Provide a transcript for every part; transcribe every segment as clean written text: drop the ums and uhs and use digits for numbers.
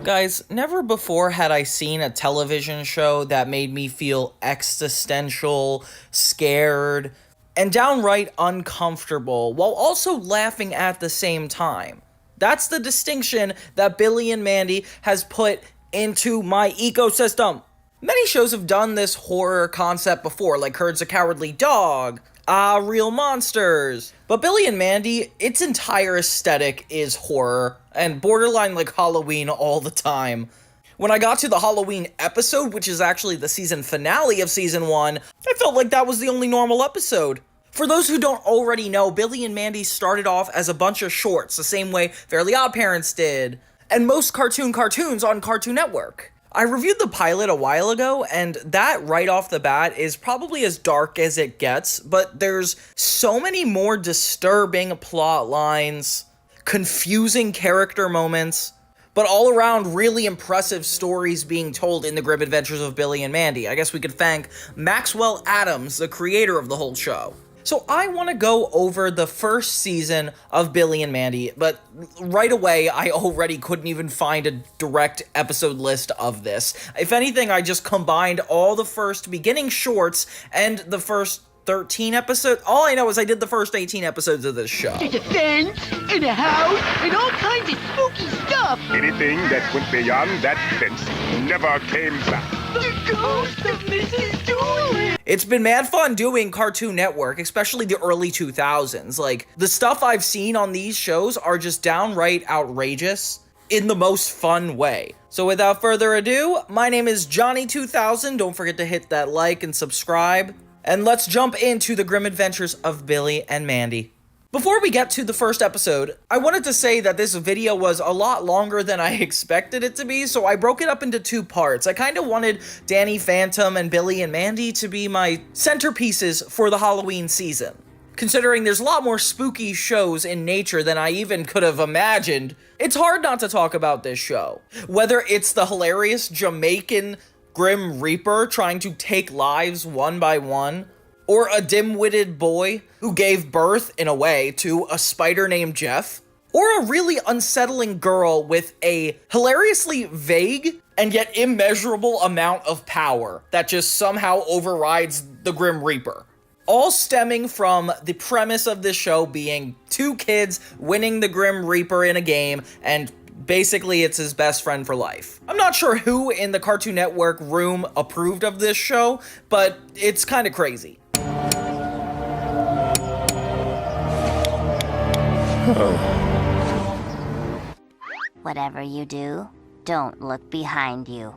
Guys, never before had I seen a television show that made me feel existential, scared, and downright uncomfortable, while also laughing at the same time. That's the distinction that Billy and Mandy has put into my ecosystem. Many shows have done this horror concept before, like Courage the Cowardly Dog, Real Monsters. But Billy and Mandy, its entire aesthetic is horror, and borderline like Halloween all the time. When I got to the Halloween episode, which is actually the season finale of season 1, I felt like that was the only normal episode. For those who don't already know, Billy and Mandy started off as a bunch of shorts, the same way Fairly OddParents did, and most cartoons on Cartoon Network. I reviewed the pilot a while ago, and that right off the bat is probably as dark as it gets, but there's so many more disturbing plot lines, confusing character moments, but all around really impressive stories being told in the grim adventures of Billy and Mandy. I guess we could thank Maxwell Adams, the creator of the whole show. So I want to go over the first season of Billy and Mandy, but right away I already couldn't even find a direct episode list of this. If anything, I just combined all the first beginning shorts and the first 13 episodes. All I know is I did the first 18 episodes of this show. There's a fence, and a house, and all kinds of spooky stuff. Anything that went beyond that fence never came back. The ghost of Mrs. Dooley. It's been mad fun doing Cartoon Network, especially the early 2000s. Like, the stuff I've seen on these shows are just downright outrageous in the most fun way. So without further ado, my name is Johnny2000. Don't forget to hit that like and subscribe. And let's jump into the grim adventures of Billy and Mandy. Before we get to the first episode, I wanted to say that this video was a lot longer than I expected it to be, so I broke it up into 2 parts. I kind of wanted Danny Phantom and Billy and Mandy to be my centerpieces for the Halloween season. Considering there's a lot more spooky shows in nature than I even could have imagined, it's hard not to talk about this show. Whether it's the hilarious Jamaican Grim Reaper trying to take lives one by one, or a dim-witted boy who gave birth, in a way, to a spider named Jeff, or a really unsettling girl with a hilariously vague and yet immeasurable amount of power that just somehow overrides the Grim Reaper. All stemming from the premise of this show being 2 kids winning the Grim Reaper in a game, and basically it's his best friend for life. I'm not sure who in the Cartoon Network room approved of this show, but it's kind of crazy. Whatever you do, don't look behind you.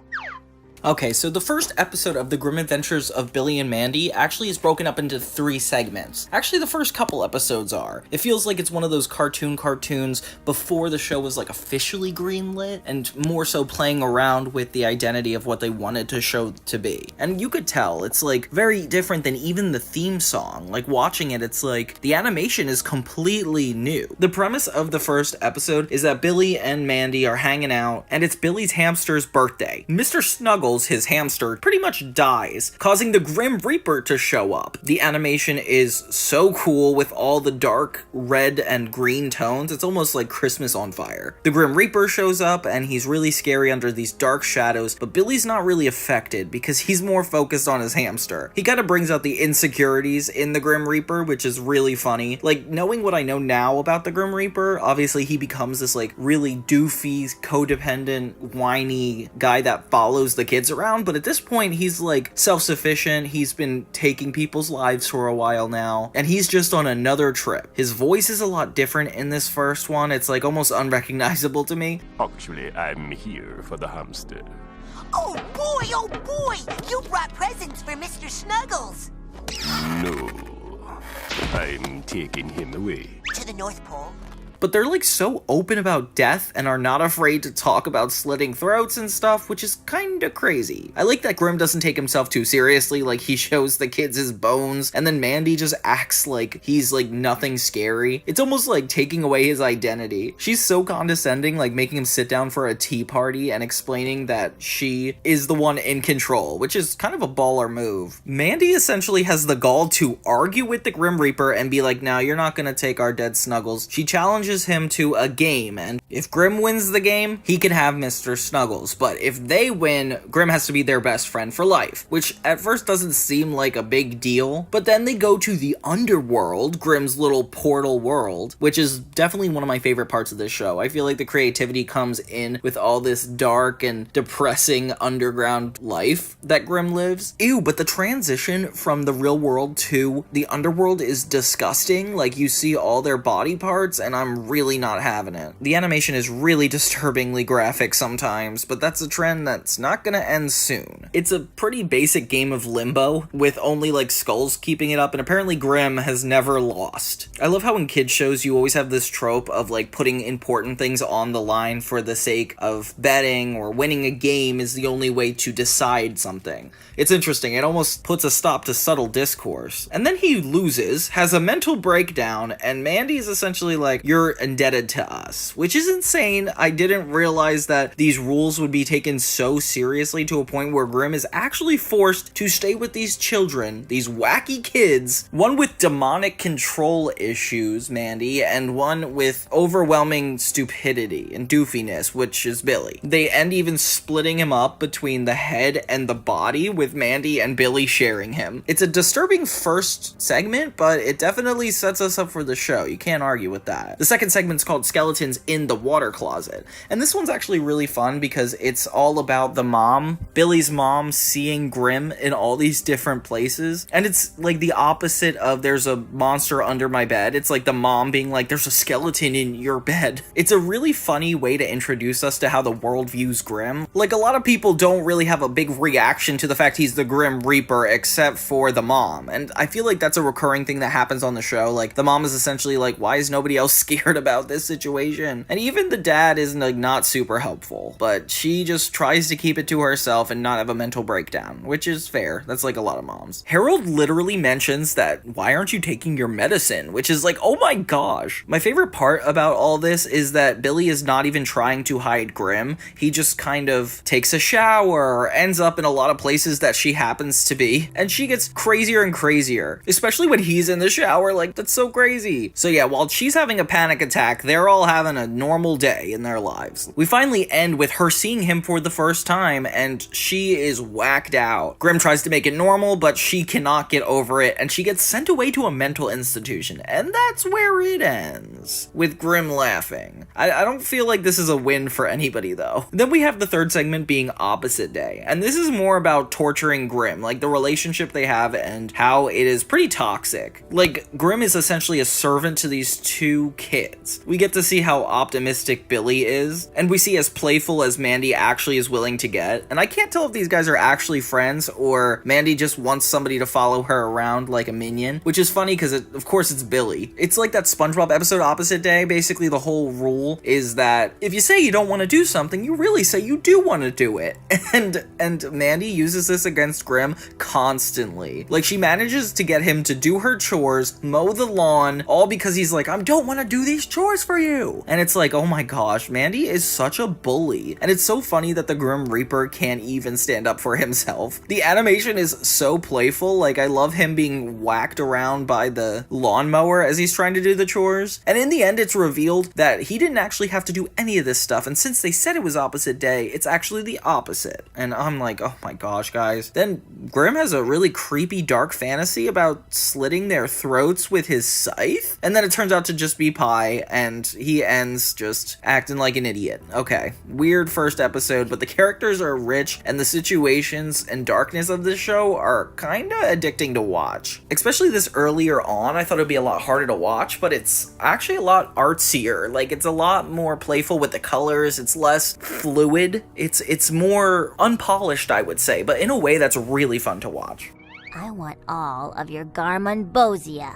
Okay, so the first episode of The Grim Adventures of Billy and Mandy actually is broken up into 3 segments. Actually, the first couple episodes are. It feels like it's one of those cartoons before the show was like officially greenlit, and more so playing around with the identity of what they wanted to show to be. And you could tell, it's like very different than even the theme song. Like watching it, it's like the animation is completely new. The premise of the first episode is that Billy and Mandy are hanging out, and it's Billy's hamster's birthday. Mr. Snuggles, his hamster, pretty much dies, causing the Grim Reaper to show up. The animation is so cool with all the dark red and green tones. It's almost like Christmas on fire. The Grim Reaper shows up and he's really scary under these dark shadows, but Billy's not really affected because he's more focused on his hamster. He kind of brings out the insecurities in the Grim Reaper, which is really funny. Like, knowing what I know now about the Grim Reaper, obviously he becomes this like really doofy, codependent, whiny guy that follows the kids around, but at this point he's like self-sufficient. He's been taking people's lives for a while now, and he's just on another trip. His voice is a lot different in this first one. It's like almost unrecognizable to me. Actually, I'm here for the hamster. Oh boy, you brought presents for Mr. Snuggles. No, I'm taking him away. To the North Pole. But they're like so open about death and are not afraid to talk about slitting throats and stuff, which is kinda crazy. I like that Grim doesn't take himself too seriously, like he shows the kids his bones, and then Mandy just acts like he's like nothing scary. It's almost like taking away his identity. She's so condescending, like making him sit down for a tea party and explaining that she is the one in control, which is kind of a baller move. Mandy essentially has the gall to argue with the Grim Reaper and be like, "No, you're not gonna take our dead Snuggles." She challenges challenges him to a game, and if Grim wins the game, he can have Mr. Snuggles, but if they win, Grim has to be their best friend for life, which at first doesn't seem like a big deal, but then they go to the underworld, Grim's little portal world, which is definitely one of my favorite parts of this show. I feel like the creativity comes in with all this dark and depressing underground life that Grim lives. Ew, but the transition from the real world to the underworld is disgusting. Like, you see all their body parts, and I'm really not having it. The animation is really disturbingly graphic sometimes, but that's a trend that's not gonna end soon. It's a pretty basic game of Limbo, with only like skulls keeping it up, and apparently Grim has never lost. I love how in kids shows you always have this trope of like putting important things on the line for the sake of betting, or winning a game is the only way to decide something. It's interesting, it almost puts a stop to subtle discourse. And then he loses, has a mental breakdown, and Mandy is essentially like, you're indebted to us, which is insane. I didn't realize that these rules would be taken so seriously to a point where Grim is actually forced to stay with these children, these wacky kids, one with demonic control issues, Mandy, and one with overwhelming stupidity and doofiness, which is Billy. They end even splitting him up between the head and the body, with Mandy and Billy sharing him. It's a disturbing first segment, but it definitely sets us up for the show. You can't argue with that. The second segment's called Skeletons in the Water Closet, and this one's actually really fun because it's all about the mom, Billy's mom, seeing Grim in all these different places, and it's like the opposite of there's a monster under my bed. It's like the mom being like, there's a skeleton in your bed. It's a really funny way to introduce us to how the world views Grim. Like, a lot of people don't really have a big reaction to the fact he's the Grim Reaper except for the mom, and I feel like that's a recurring thing that happens on the show. Like, the mom is essentially like, why is nobody else scared about this situation? And even the dad is like not super helpful, but she just tries to keep it to herself and not have a mental breakdown, which is fair. That's like a lot of moms. Harold literally mentions that, why aren't you taking your medicine? Which is like, oh my gosh. My favorite part about all this is that Billy is not even trying to hide Grim. He just kind of takes a shower, ends up in a lot of places that she happens to be, and she gets crazier and crazier, especially when he's in the shower. Like, that's so crazy. So yeah, while she's having a panic attack, they're all having a normal day in their lives. We finally end with her seeing him for the first time, and she is whacked out. Grim tries to make it normal, but she cannot get over it, and she gets sent away to a mental institution, and that's where it ends, with Grim laughing. I don't feel like this is a win for anybody, though. Then we have the third segment being Opposite Day, and this is more about torturing Grim, like the relationship they have and how it is pretty toxic. Like, Grim is essentially a servant to these two kids. We get to see how optimistic Billy is, and we see as playful as Mandy actually is willing to get, and I can't tell if these guys are actually friends or Mandy just wants somebody to follow her around like a minion, which is funny because of course it's Billy. It's like that SpongeBob episode Opposite Day. Basically the whole rule is that if you say you don't want to do something, you really say you do want to do it. And Mandy uses this against Grim constantly. Like, she manages to get him to do her chores, mow the lawn, all because he's like, I don't want to do these chores for you. And it's like, oh my gosh, Mandy is such a bully. And it's so funny that the Grim Reaper can't even stand up for himself. The animation is so playful. Like, I love him being whacked around by the lawnmower as he's trying to do the chores. And in the end, it's revealed that he didn't actually have to do any of this stuff. And since they said it was Opposite Day, it's actually the opposite. And I'm like, oh my gosh, guys. Then Grim has a really creepy dark fantasy about slitting their throats with his scythe. And then it turns out to just be pie, and he ends just acting like an idiot. Okay, weird first episode, but the characters are rich, and the situations and darkness of this show are kinda addicting to watch. Especially this earlier on, I thought it'd be a lot harder to watch, but it's actually a lot artsier. Like, it's a lot more playful with the colors, it's less fluid, it's more unpolished, I would say, but in a way that's really fun to watch. I want all of your Garmonbosia.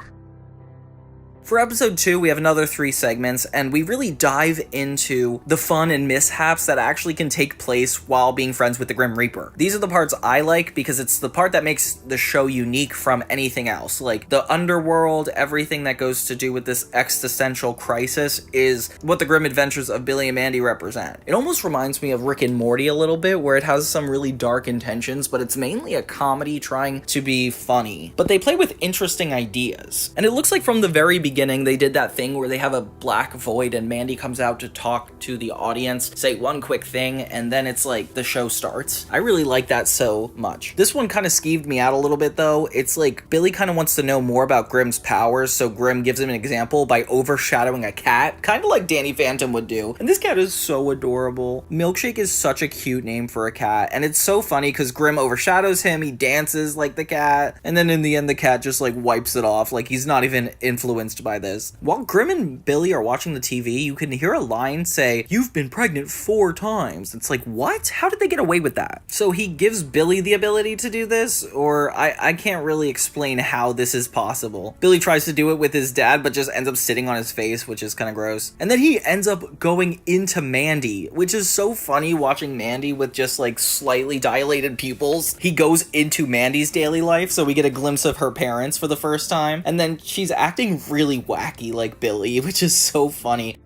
For episode 2, we have another 3 segments, and we really dive into the fun and mishaps that actually can take place while being friends with the Grim Reaper. These are the parts I like because it's the part that makes the show unique from anything else. Like, the underworld, everything that goes to do with this existential crisis is what the grim adventures of Billy and Mandy represent. It almost reminds me of Rick and Morty a little bit, where it has some really dark intentions, but it's mainly a comedy trying to be funny. But they play with interesting ideas. And it looks like from the very beginning, beginning, they did that thing where they have a black void and Mandy comes out to talk to the audience, say one quick thing, and then it's like the show starts. I really like that so much. This one kind of skeeved me out a little bit though. It's like Billy kind of wants to know more about Grimm's powers, so Grimm gives him an example by overshadowing a cat, kind of like Danny Phantom would do. And this cat is so adorable. Milkshake is such a cute name for a cat, and it's so funny because Grimm overshadows him, he dances like the cat, and then in the end the cat just like wipes it off, like he's not even influenced by this. While Grimm and Billy are watching the TV, you can hear a line say, "You've been pregnant 4 times." It's like, what? How did they get away with that? So he gives Billy the ability to do this, or I can't really explain how this is possible. Billy tries to do it with his dad, but just ends up sitting on his face, which is kind of gross. And then he ends up going into Mandy, which is so funny watching Mandy with just like slightly dilated pupils. He goes into Mandy's daily life, so we get a glimpse of her parents for the first time, and then she's acting really wacky like Billy, which is so funny.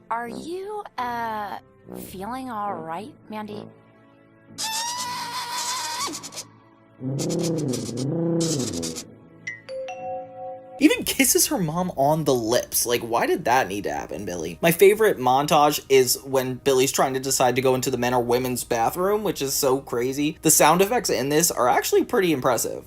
Are you, feeling alright, Mandy? Even kisses her mom on the lips. Like, why did that need to happen, Billy? My favorite montage is when Billy's trying to decide to go into the men or women's bathroom, which is so crazy. The sound effects in this are actually pretty impressive.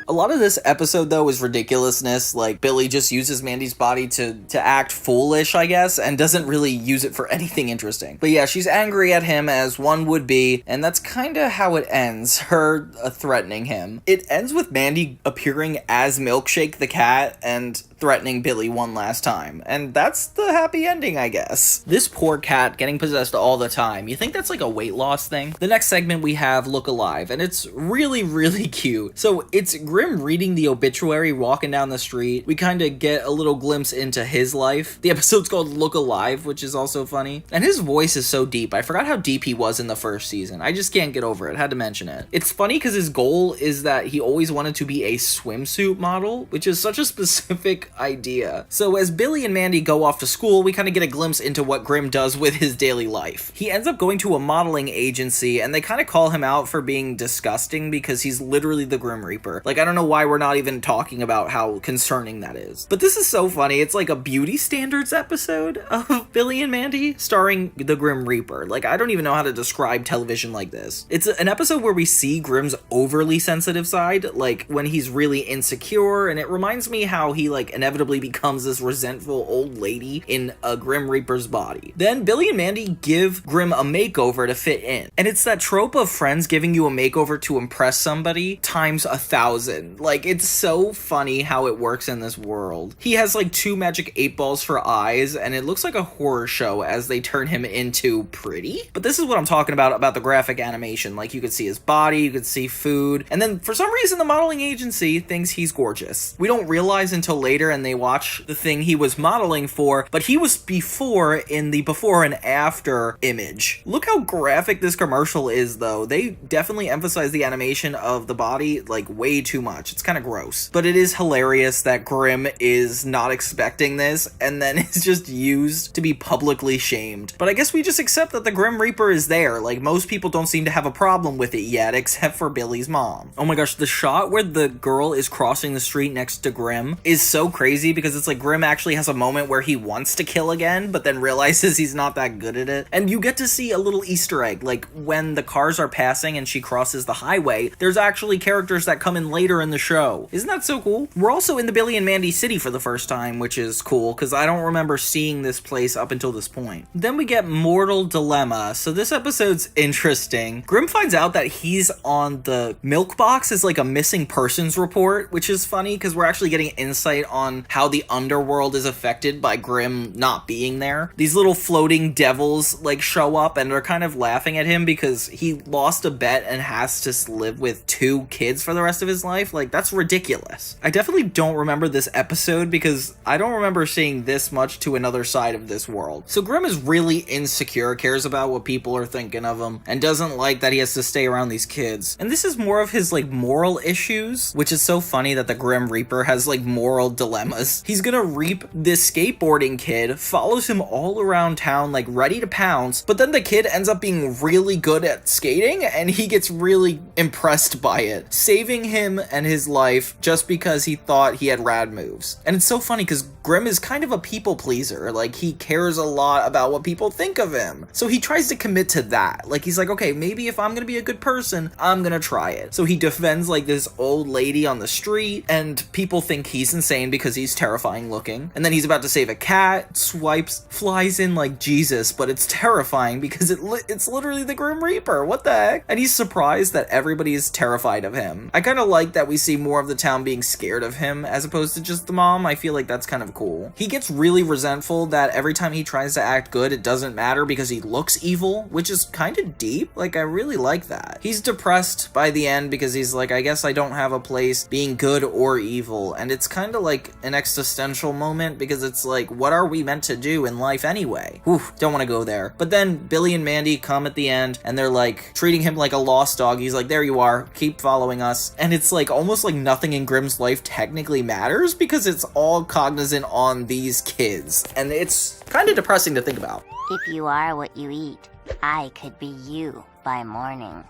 A lot of this episode, though, is ridiculousness. Like, Billy just uses Mandy's body to act foolish, I guess, and doesn't really use it for anything interesting. But yeah, she's angry at him, as one would be, and that's kind of how it ends, her threatening him. It ends with Mandy appearing as Milkshake the cat and threatening Billy one last time. And that's the happy ending, I guess. This poor cat getting possessed all the time. You think that's like a weight loss thing? The next segment we have Look Alive, and it's really, really cute. So it's Grimm reading the obituary walking down the street. We kind of get a little glimpse into his life. The episode's called Look Alive, which is also funny. And his voice is so deep. I forgot how deep he was in the first season. I just can't get over it. Had to mention it. It's funny because his goal is that he always wanted to be a swimsuit model, which is such a specific idea. So as Billy and Mandy go off to school, we kind of get a glimpse into what Grimm does with his daily life. He ends up going to a modeling agency, and they kind of call him out for being disgusting because he's literally the Grim Reaper. Like, I don't know why we're not even talking about how concerning that is. But this is so funny. It's like a beauty standards episode of Billy and Mandy starring the Grim Reaper. Like, I don't even know how to describe television like this. It's an episode where we see Grimm's overly sensitive side, like when he's really insecure, and it reminds me how he like inevitably becomes this resentful old lady in a Grim Reaper's body. Then Billy and Mandy give Grimm a makeover to fit in. And it's that trope of friends giving you a makeover to impress somebody times 1,000. Like, it's so funny how it works in this world. He has like 2 magic 8 balls for eyes, and it looks like a horror show as they turn him into pretty. But this is what I'm talking about the graphic animation. Like, you could see his body, you could see food, and then for some reason the modeling agency thinks he's gorgeous. We don't realize until later, and they watch the thing he was modeling for, but he was before in the before and after image. Look how graphic this commercial is, though. They definitely emphasize the animation of the body like way too much. It's kind of gross. But it is hilarious that Grimm is not expecting this and then is just used to be publicly shamed. But I guess we just accept that the Grim Reaper is there. Like, most people don't seem to have a problem with it yet, except for Billy's mom. Oh my gosh, the shot where the girl is crossing the street next to Grimm is so crazy because it's like Grimm actually has a moment where he wants to kill again, but then realizes he's not that good at it. And you get to see a little Easter egg, like when the cars are passing and she crosses the highway, there's actually characters that come in later in the show. Isn't that so cool? We're also in the Billy and Mandy city for the first time, which is cool because I don't remember seeing this place up until this point. Then we get Mortal Dilemma. So this episode's interesting. Grimm finds out that he's on the milk box as like a missing persons report, which is funny because we're actually getting insight on how the underworld is affected by Grimm not being there. These little floating devils like show up and are kind of laughing at him because he lost a bet and has to live with 2 kids for the rest of his life. Like, that's ridiculous. I definitely don't remember this episode because I don't remember seeing this much to another side of this world. So Grimm is really insecure, cares about what people are thinking of him, and doesn't like that he has to stay around these kids. And this is more of his like moral issues, which is so funny that the Grim Reaper has like moral dilemmas dilemmas. He's gonna reap this skateboarding kid, follows him all around town like ready to pounce, but then the kid ends up being really good at skating and he gets really impressed by it, saving him and his life just because he thought he had rad moves. And it's so funny because Grim is kind of a people pleaser, like he cares a lot about what people think of him. So he tries to commit to that. Like he's like, okay, maybe if I'm gonna be a good person, I'm gonna try it. So he defends like this old lady on the street and people think he's insane because he's terrifying looking. And then he's about to save a cat, swipes, flies in like Jesus, but it's terrifying because it's literally the Grim Reaper. What the heck? And he's surprised that everybody is terrified of him. I kind of like that we see more of the town being scared of him as opposed to just the mom. I feel like that's kind of cool. He gets really resentful that every time he tries to act good, it doesn't matter because he looks evil, which is kind of deep. Like, I really like that. He's depressed by the end because he's like, I guess I don't have a place being good or evil. And it's kind of like an existential moment because it's like, what are we meant to do in life anyway? Whew, don't want to go there. But then Billy and Mandy come at the end and they're like treating him like a lost dog. He's like, there you are, keep following us. And it's like almost like nothing in Grimm's life technically matters because it's all cognizant on these kids. And it's kind of depressing to think about. If you are what you eat, I could be you by morning.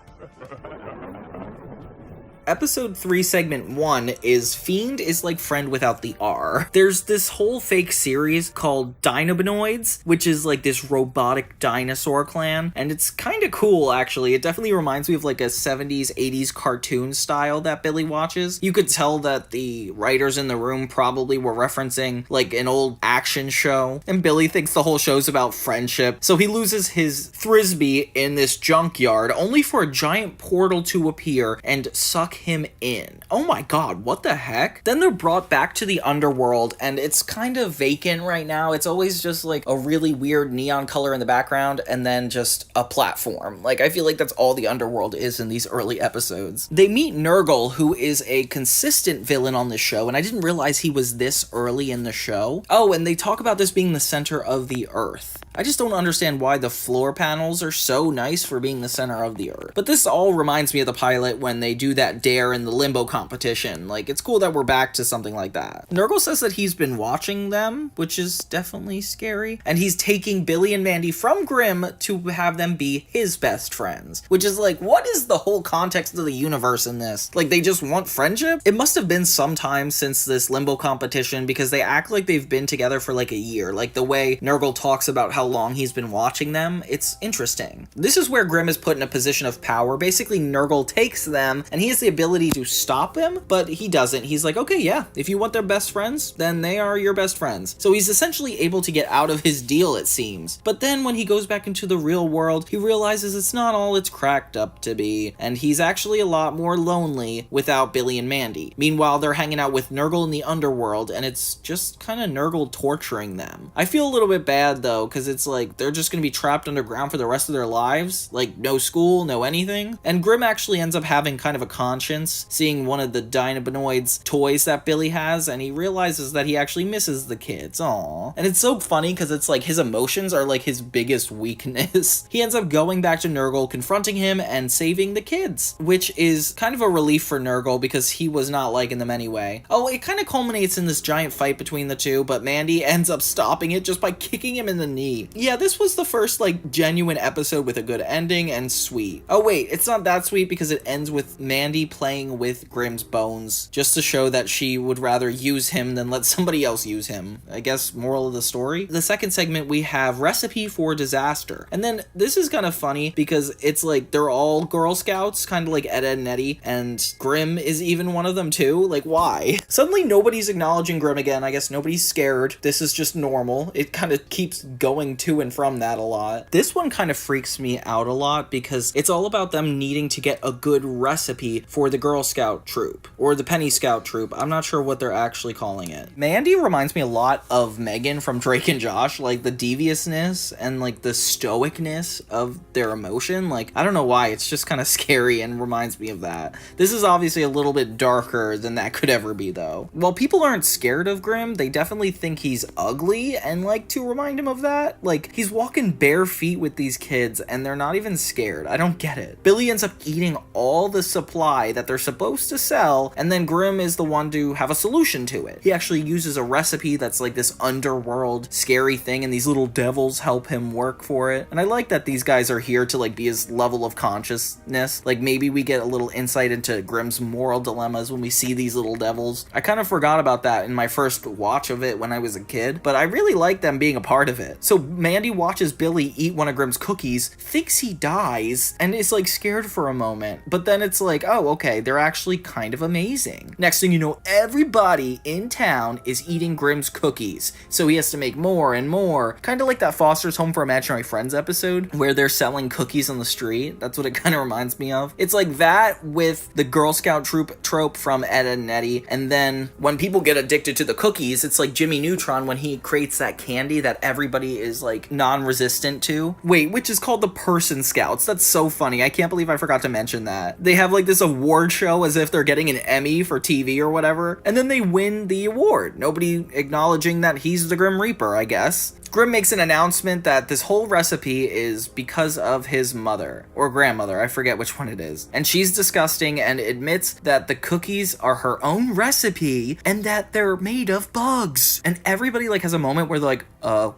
Episode 3, Segment 1 is Fiend is like friend without the R. There's this whole fake series called Dinobinoids, which is like this robotic dinosaur clan, and it's kind of cool, actually. It definitely reminds me of like a 70s, 80s cartoon style that Billy watches. You could tell that the writers in the room probably were referencing like an old action show, and Billy thinks the whole show's about friendship, so he loses his Frisbee in this junkyard, only for a giant portal to appear and suck him in. Oh my god, what the heck? Then they're brought back to the underworld and it's kind of vacant right now. It's always just like a really weird neon color in the background and then just a platform. Like, I feel like that's all the underworld is in these early episodes. They meet Nurgle, who is a consistent villain on the show, and I didn't realize he was this early in the show. Oh, and they talk about this being the center of the earth. I just don't understand why the floor panels are so nice for being the center of the earth. But this all reminds me of the pilot when they do that dare in the limbo competition. Like, it's cool that we're back to something like that. Nurgle says that he's been watching them, which is definitely scary. And he's taking Billy and Mandy from Grimm to have them be his best friends. Which is like, what is the whole context of the universe in this? Like, they just want friendship? It must have been some time since this limbo competition because they act like they've been together for like a year. Like, the way Nurgle talks about how long he's been watching them, it's interesting. This is where Grimm is put in a position of power. Basically, Nurgle takes them, and he has the ability to stop him, but he doesn't. He's like, okay, yeah, if you want their best friends, then they are your best friends. So he's essentially able to get out of his deal, it seems. But then when he goes back into the real world, he realizes it's not all it's cracked up to be, and he's actually a lot more lonely without Billy and Mandy. Meanwhile, they're hanging out with Nurgle in the underworld, and it's just kind of Nurgle torturing them. I feel a little bit bad, though, because it's like, they're just gonna be trapped underground for the rest of their lives. Like, no school, no anything. And Grimm actually ends up having kind of a conscience, seeing one of the Dinobinoids toys that Billy has, and he realizes that he actually misses the kids. Aww. And it's so funny because it's like his emotions are like his biggest weakness. He ends up going back to Nurgle, confronting him, and saving the kids, which is kind of a relief for Nurgle because he was not liking them anyway. Oh, it kind of culminates in this giant fight between the two, but Mandy ends up stopping it just by kicking him in the knee. Yeah, this was the first like genuine episode with a good ending and sweet. Oh wait, it's not that sweet because it ends with Mandy playing with Grimm's bones just to show that she would rather use him than let somebody else use him. I guess moral of the story. The second segment we have Recipe for Disaster. And then this is kind of funny because it's like they're all Girl Scouts, kind of like Ed, Edd and Eddy, and Grimm is even one of them too. Like, why? Suddenly nobody's acknowledging Grimm again. I guess nobody's scared. This is just normal. It kind of keeps going to and from that a lot. This one kind of freaks me out a lot because it's all about them needing to get a good recipe for the Girl Scout troop or the Penny Scout troop. I'm not sure what they're actually calling it. Mandy reminds me a lot of Megan from Drake and Josh, like the deviousness and like the stoicness of their emotion. Like, I don't know why, it's just kind of scary and reminds me of that. This is obviously a little bit darker than that could ever be though. While people aren't scared of Grimm, they definitely think he's ugly and like to remind him of that. Like, he's walking bare feet with these kids and they're not even scared. I don't get it. Billy ends up eating all the supply pie that they're supposed to sell, and then Grimm is the one to have a solution to it. He actually uses a recipe that's like this underworld scary thing, and these little devils help him work for it. And I like that these guys are here to like be his level of consciousness. Like maybe we get a little insight into Grimm's moral dilemmas when we see these little devils. I kind of forgot about that in my first watch of it when I was a kid, but I really like them being a part of it. So Mandy watches Billy eat one of Grimm's cookies, thinks he dies, and is like scared for a moment, but then it's like, oh, okay, they're actually kind of amazing. Next thing you know, everybody in town is eating Grimm's cookies, so he has to make more and more. Kind of like that Foster's Home for Imaginary Friends episode where they're selling cookies on the street. That's what it kind of reminds me of. It's like that with the Girl Scout trope from Ed, Edd n Eddy, and then when people get addicted to the cookies, it's like Jimmy Neutron when he creates that candy that everybody is like non-resistant to. Wait, which is called the Person Scouts. That's so funny. I can't believe I forgot to mention that. They have like this award show as if they're getting an Emmy for TV or whatever, and then they win the award. Nobody acknowledging that he's the Grim Reaper, I guess. Grimm makes an announcement that this whole recipe is because of his mother, or grandmother, I forget which one it is. And she's disgusting and admits that the cookies are her own recipe and that they're made of bugs. And everybody like has a moment where they're like,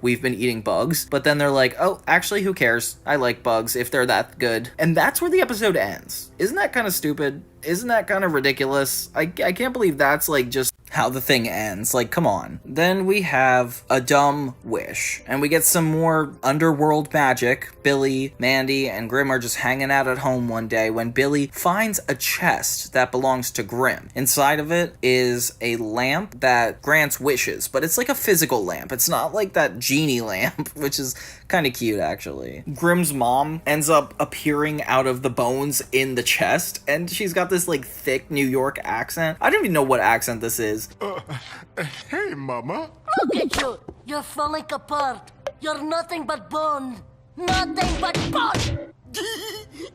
we've been eating bugs. But then they're like, oh, actually, who cares? I like bugs if they're that good. And that's where the episode ends. Isn't that kind of stupid? Isn't that kind of ridiculous? I can't believe that's like just how the thing ends. Like, come on. Then we have a dumb wish, and we get some more underworld magic. Billy, Mandy, and Grimm are just hanging out at home one day when Billy finds a chest that belongs to Grimm. Inside of it is a lamp that grants wishes, but it's like a physical lamp. It's not like that genie lamp, which is kind of cute, actually. Grimm's mom ends up appearing out of the bones in the chest, and she's got this like thick New York accent. I don't even know what accent this is. Hey, Mama. Look at you. You're falling apart. You're nothing but bone. Nothing but bone.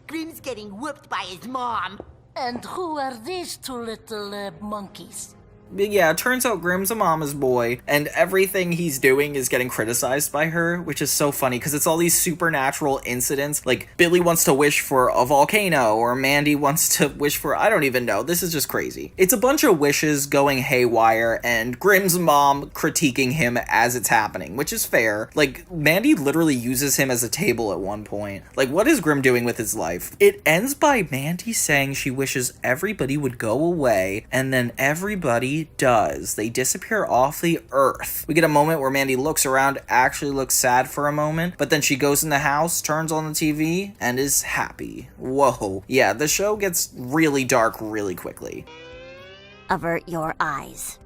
Grimm's getting whooped by his mom. And who are these two little monkeys? But yeah, it turns out Grimm's a mama's boy, and everything he's doing is getting criticized by her, which is so funny, because it's all these supernatural incidents, like Billy wants to wish for a volcano, or Mandy wants to wish for, I don't even know, this is just crazy. It's a bunch of wishes going haywire, and Grimm's mom critiquing him as it's happening, which is fair. Like, Mandy literally uses him as a table at one point. Like, what is Grimm doing with his life? It ends by Mandy saying she wishes everybody would go away, and then everybody does. They disappear off the earth. We get a moment where Mandy looks around, actually looks sad for a moment, but then she goes in the house, turns on the TV, and is happy. Whoa. Yeah, the show gets really dark really quickly. Avert your eyes.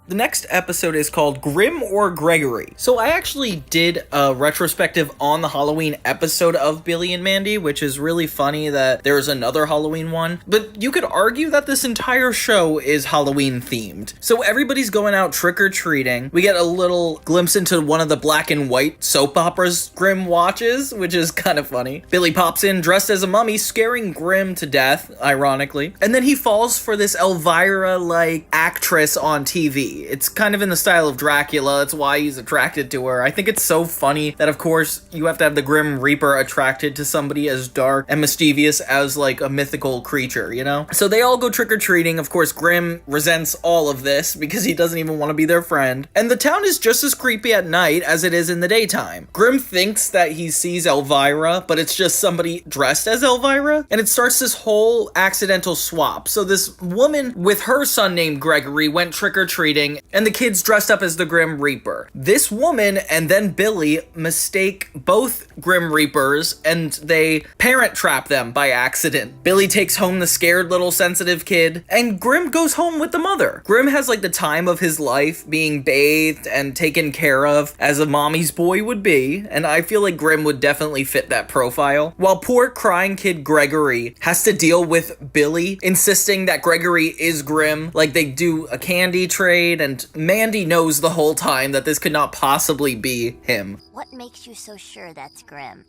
The next episode is called Grimm or Gregory. So I actually did a retrospective on the Halloween episode of Billy and Mandy, which is really funny that there's another Halloween one. But you could argue that this entire show is Halloween themed. So everybody's going out trick-or-treating. We get a little glimpse into one of the black and white soap operas Grimm watches, which is kind of funny. Billy pops in dressed as a mummy, scaring Grimm to death, ironically. And then he falls for this Elvira-like actress on TV. It's kind of in the style of Dracula. That's why he's attracted to her. I think it's so funny that, of course, you have to have the Grim Reaper attracted to somebody as dark and mischievous as, like, a mythical creature, you know? So they all go trick-or-treating. Of course, Grimm resents all of this because he doesn't even want to be their friend. And the town is just as creepy at night as it is in the daytime. Grimm thinks that he sees Elvira, but it's just somebody dressed as Elvira. And it starts this whole accidental swap. So this woman with her son named Gregory went trick-or-treating, and the kids dressed up as the Grim Reaper. This woman and then Billy mistake both Grim Reapers, and they parent trap them by accident. Billy takes home the scared little sensitive kid, and Grimm goes home with the mother. Grimm has like the time of his life being bathed and taken care of as a mommy's boy would be, and I feel like Grimm would definitely fit that profile. While poor crying kid Gregory has to deal with Billy insisting that Gregory is Grimm, like they do a candy trade, and Mandy knows the whole time that this could not possibly be him. What makes you so sure that's Grimm?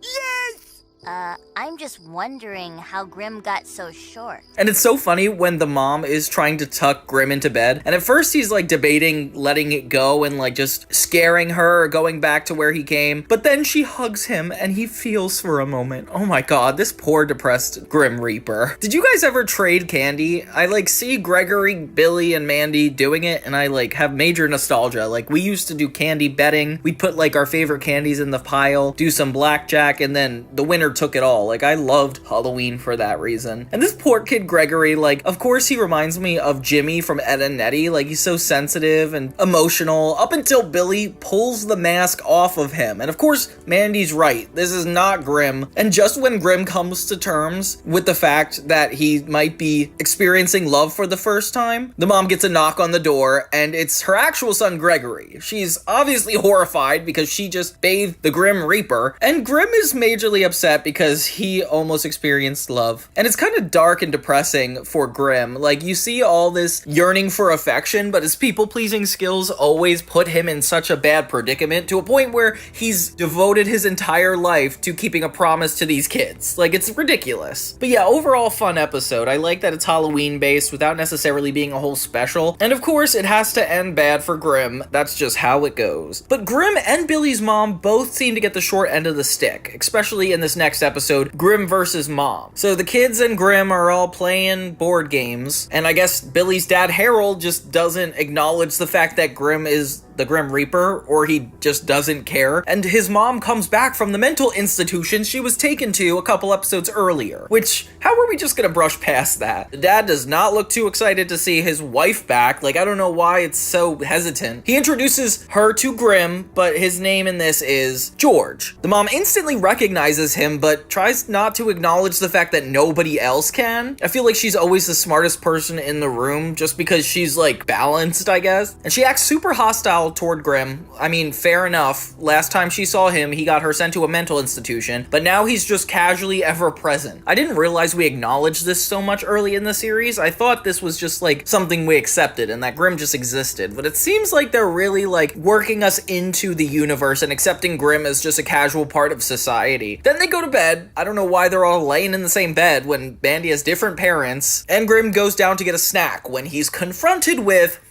Yes! I'm just wondering how Grim got so short. And it's so funny when the mom is trying to tuck Grim into bed, and at first he's like debating letting it go and like just scaring her or going back to where he came, but then she hugs him and he feels for a moment. Oh my god, this poor depressed Grim Reaper. Did you guys ever trade candy? I like see Gregory, Billy, and Mandy doing it, and I like have major nostalgia. Like we used to do candy betting. We'd put like our favorite candies in the pile, do some blackjack, and then the winner took it all. Like I loved Halloween for that reason. And this poor kid Gregory, like of course he reminds me of Jimmy from Ed and Eddie. Like he's so sensitive and emotional up until Billy pulls the mask off of him. And of course Mandy's right, this is not Grim. And just when Grim comes to terms with the fact that he might be experiencing love for the first time, the mom gets a knock on the door, and it's her actual son Gregory. She's obviously horrified because she just bathed the Grim Reaper, and Grim is majorly upset because he almost experienced love. And it's kind of dark and depressing for Grim. Like you see all this yearning for affection, but his people-pleasing skills always put him in such a bad predicament to a point where he's devoted his entire life to keeping a promise to these kids. Like it's ridiculous. But yeah, overall fun episode. I like that it's Halloween based without necessarily being a whole special. And of course it has to end bad for Grim. That's just how it goes. But Grim and Billy's mom both seem to get the short end of the stick, especially in this next episode, Grim versus Mom. So the kids and Grim are all playing board games, and I guess Billy's dad Harold just doesn't acknowledge the fact that Grim is the Grim Reaper, or he just doesn't care, and his mom comes back from the mental institution she was taken to a couple episodes earlier, which, how are we just gonna brush past that? The dad does not look too excited to see his wife back. Like, I don't know why it's so hesitant. He introduces her to Grim, but his name in this is George. The mom instantly recognizes him, but tries not to acknowledge the fact that nobody else can. I feel like she's always the smartest person in the room, just because she's, like, balanced, I guess. And she acts super hostile toward Grim. I mean, fair enough. Last time she saw him, he got her sent to a mental institution, but now he's just casually ever present. I didn't realize we acknowledged this so much early in the series. I thought this was just like something we accepted and that Grim just existed, but it seems like they're really like working us into the universe and accepting Grim as just a casual part of society. Then they go to bed. I don't know why they're all laying in the same bed when Mandy has different parents, and Grim goes down to get a snack when he's confronted with,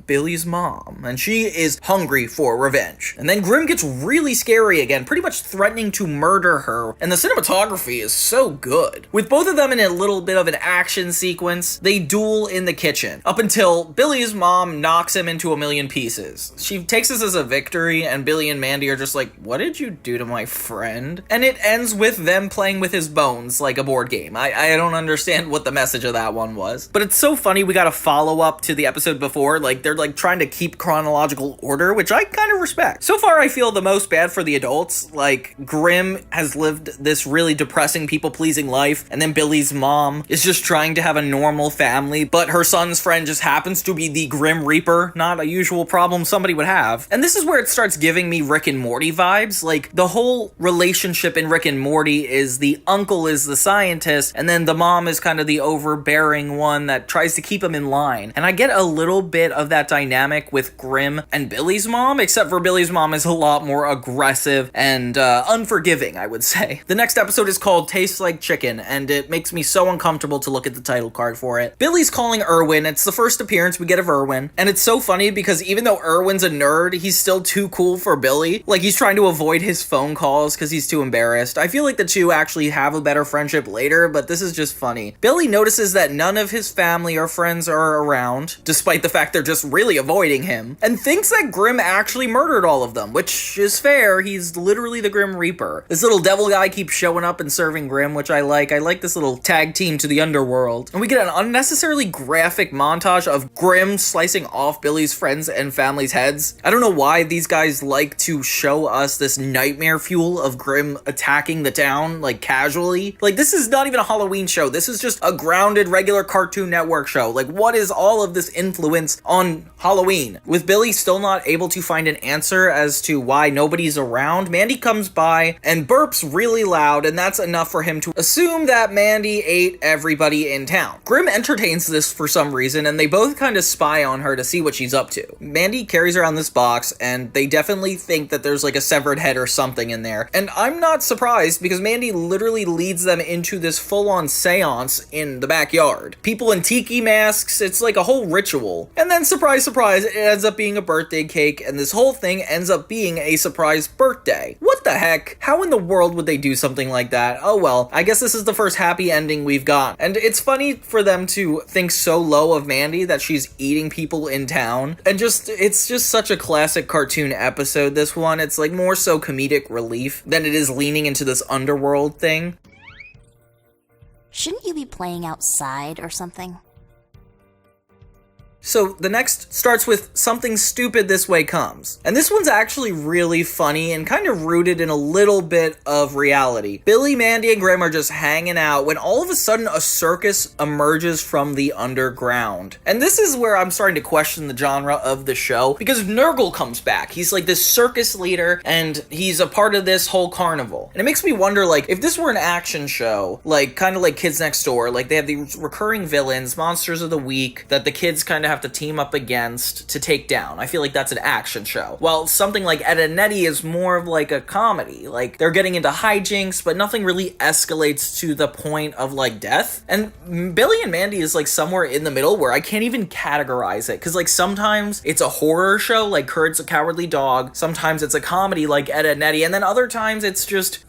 Billy's mom, and she is hungry for revenge. And then Grim gets really scary again, pretty much threatening to murder her, and the cinematography is so good. With both of them in a little bit of an action sequence, they duel in the kitchen, up until Billy's mom knocks him into a million pieces. She takes this as a victory, and Billy and Mandy are just like, what did you do to my friend? And it ends with them playing with his bones like a board game. I don't understand what the message of that one was. But it's so funny, we got a follow-up to the episode before. Like, they're like trying to keep chronological order, which I kind of respect. So far, I feel the most bad for the adults. Like, Grim has lived this really depressing, people-pleasing life, and then Billy's mom is just trying to have a normal family, but her son's friend just happens to be the Grim Reaper, not a usual problem somebody would have. And this is where it starts giving me Rick and Morty vibes. Like, the whole relationship in Rick and Morty is the uncle is the scientist, and then the mom is kind of the overbearing one that tries to keep him in line. And I get a little bit of that dynamic with Grim and Billy's mom, except for Billy's mom is a lot more aggressive and unforgiving, I would say. The next episode is called Tastes Like Chicken, and it makes me so uncomfortable to look at the title card for it. Billy's calling Irwin. It's the first appearance we get of Irwin, and it's so funny because even though Irwin's a nerd, he's still too cool for Billy. Like, he's trying to avoid his phone calls because he's too embarrassed. I feel like the two actually have a better friendship later, but this is just funny. Billy notices that none of his family or friends are around, despite the fact they're just really avoiding him, and thinks that Grim actually murdered all of them, which is fair. He's literally the Grim Reaper. This little devil guy keeps showing up and serving Grim, which I like. I like this little tag team to the underworld. And we get an unnecessarily graphic montage of Grim slicing off Billy's friends and family's heads. I don't know why these guys like to show us this nightmare fuel of Grim attacking the town, like, casually. Like, this is not even a Halloween show. This is just a grounded, regular Cartoon Network show. Like, what is all of this influence on Halloween? With Billy still still not able to find an answer as to why nobody's around, Mandy comes by and burps really loud, and that's enough for him to assume that Mandy ate everybody in town. Grim entertains this for some reason, and they both kind of spy on her to see what she's up to. Mandy carries around this box, and they definitely think that there's like a severed head or something in there. And I'm not surprised, because Mandy literally leads them into this full-on seance in the backyard. People in tiki masks, it's like a whole ritual. And then, surprise, surprise, it ends up being a birthday cake, and this whole thing ends up being a surprise birthday. What the heck? How in the world would they do something like that? Oh well, I guess this is the first happy ending we've got. And it's funny for them to think so low of Mandy that she's eating people in town. And it's just such a classic cartoon episode, this one. It's like more so comedic relief than it is leaning into this underworld thing. Shouldn't you be playing outside or something? So the next starts with something stupid this way comes. And this one's actually really funny and kind of rooted in a little bit of reality. Billy, Mandy, and Grim are just hanging out when all of a sudden a circus emerges from the underground. And this is where I'm starting to question the genre of the show, because Nurgle comes back. He's like this circus leader, and he's a part of this whole carnival. And it makes me wonder, like, if this were an action show, like, kind of like Kids Next Door, like, they have these recurring villains, monsters of the week, that the kids kind of have to team up against to take down. I feel like that's an action show. While something like Ed and Eddy is more of like a comedy. Like, they're getting into hijinks, but nothing really escalates to the point of like death. And Billy and Mandy is like somewhere in the middle where I can't even categorize it. Cause like sometimes it's a horror show like Courage the Cowardly Dog. Sometimes it's a comedy like Ed and Eddy. And then other times it's just,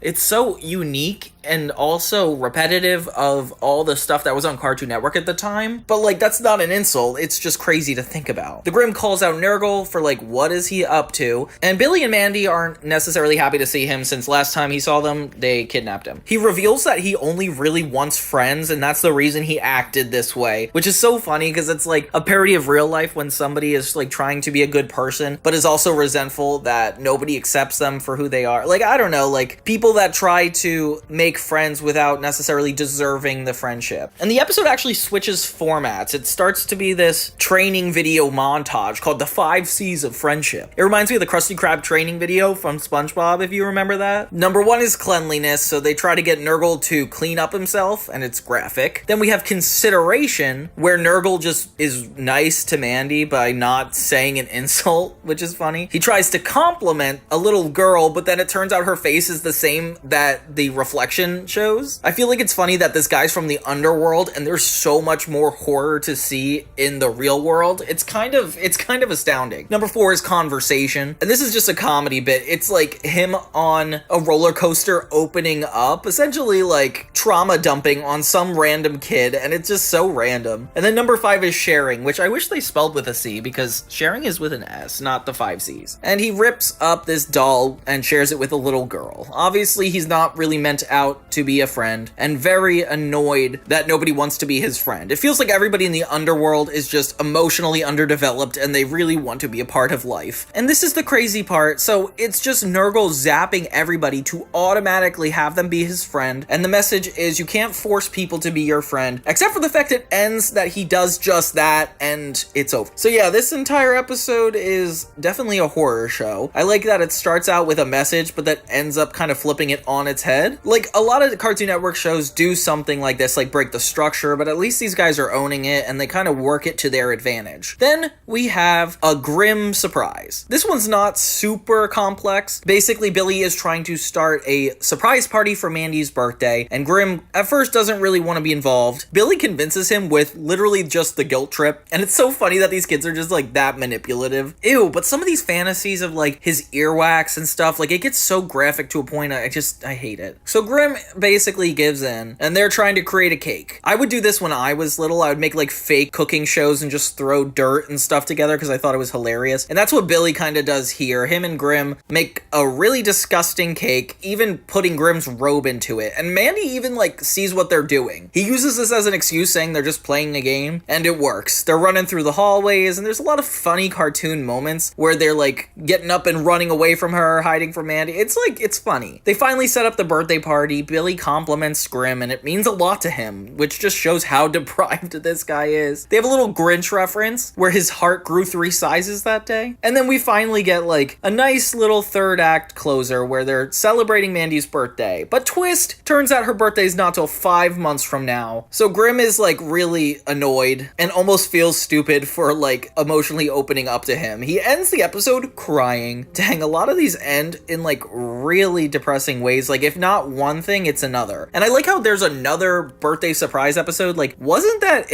it's so unique and also repetitive of all the stuff that was on Cartoon Network at the time. But like, that's not an insult, it's just crazy to think about. The Grim calls out Nurgle for like, what is he up to? And Billy and Mandy aren't necessarily happy to see him, since last time he saw them, they kidnapped him. He reveals that he only really wants friends, and that's the reason he acted this way, which is so funny because it's like a parody of real life when somebody is like trying to be a good person, but is also resentful that nobody accepts them for who they are. Like, I don't know, like people that try to make friends without necessarily deserving the friendship. And the episode actually switches formats. It starts to be this training video montage called the 5 C's of Friendship. It reminds me of the Krusty Krab training video from SpongeBob, if you remember that. Number 1 is cleanliness, so they try to get Nurgle to clean up himself, and it's graphic. Then we have consideration, where Nurgle just is nice to Mandy by not saying an insult, which is funny. He tries to compliment a little girl, but then it turns out her face is the same that the reflection shows. I feel like it's funny that this guy's from the underworld and there's so much more horror to see in the real world. It's kind of astounding. Number 4 is conversation, and this is just a comedy bit. It's like him on a roller coaster opening up, essentially like trauma dumping on some random kid, and it's just so random. And then number 5 is sharing, which I wish they spelled with a C, because sharing is with an S, not the 5 C's. And he rips up this doll and shares it with a little girl. Obviously, he's not really meant out to be a friend, and very annoyed that nobody wants to be his friend. It feels like everybody in the underworld is just emotionally underdeveloped and they really want to be a part of life. And this is the crazy part. So it's just Nurgle zapping everybody to automatically have them be his friend, and the message is you can't force people to be your friend, except for the fact it ends that he does just that and it's over. So yeah, this entire episode is definitely a horror show. I like that it starts out with a message but that ends up kind of flipping it on its head. Like, a lot of Cartoon Network shows do something like this, like break the structure, but at least these guys are owning it and they kind of work it to their advantage. Then we have a Grim surprise. This one's not super complex. Basically, Billy is trying to start a surprise party for Mandy's birthday, and Grim at first doesn't really want to be involved. Billy convinces him with literally just the guilt trip, and it's so funny that these kids are just like that manipulative. Ew, but some of these fantasies of like his earwax and stuff, like it gets so graphic to a point I hate it. So Grim basically gives in, and they're trying to create a cake. I would do this when I was little. I would make like fake cooking shows and just throw dirt and stuff together because I thought it was hilarious. And that's what Billy kind of does here. Him and Grim make a really disgusting cake, even putting Grim's robe into it. And Mandy even like sees what they're doing. He uses this as an excuse, saying they're just playing a game, and it works. They're running through the hallways, and there's a lot of funny cartoon moments where they're like getting up and running away from her, hiding from Mandy. It's funny. They finally set up the birthday party, party, Billy compliments Grim, and it means a lot to him, which just shows how deprived this guy is. They have a little Grinch reference where his heart grew 3 sizes that day. And then we finally get like a nice little third act closer where they're celebrating Mandy's birthday. But twist, turns out her birthday's not till 5 months from now. So Grim is like really annoyed and almost feels stupid for like emotionally opening up to him. He ends the episode crying. Dang, a lot of these end in like really depressing ways. Like if not one thing, it's another. And I like how there's another birthday surprise episode. Like wasn't that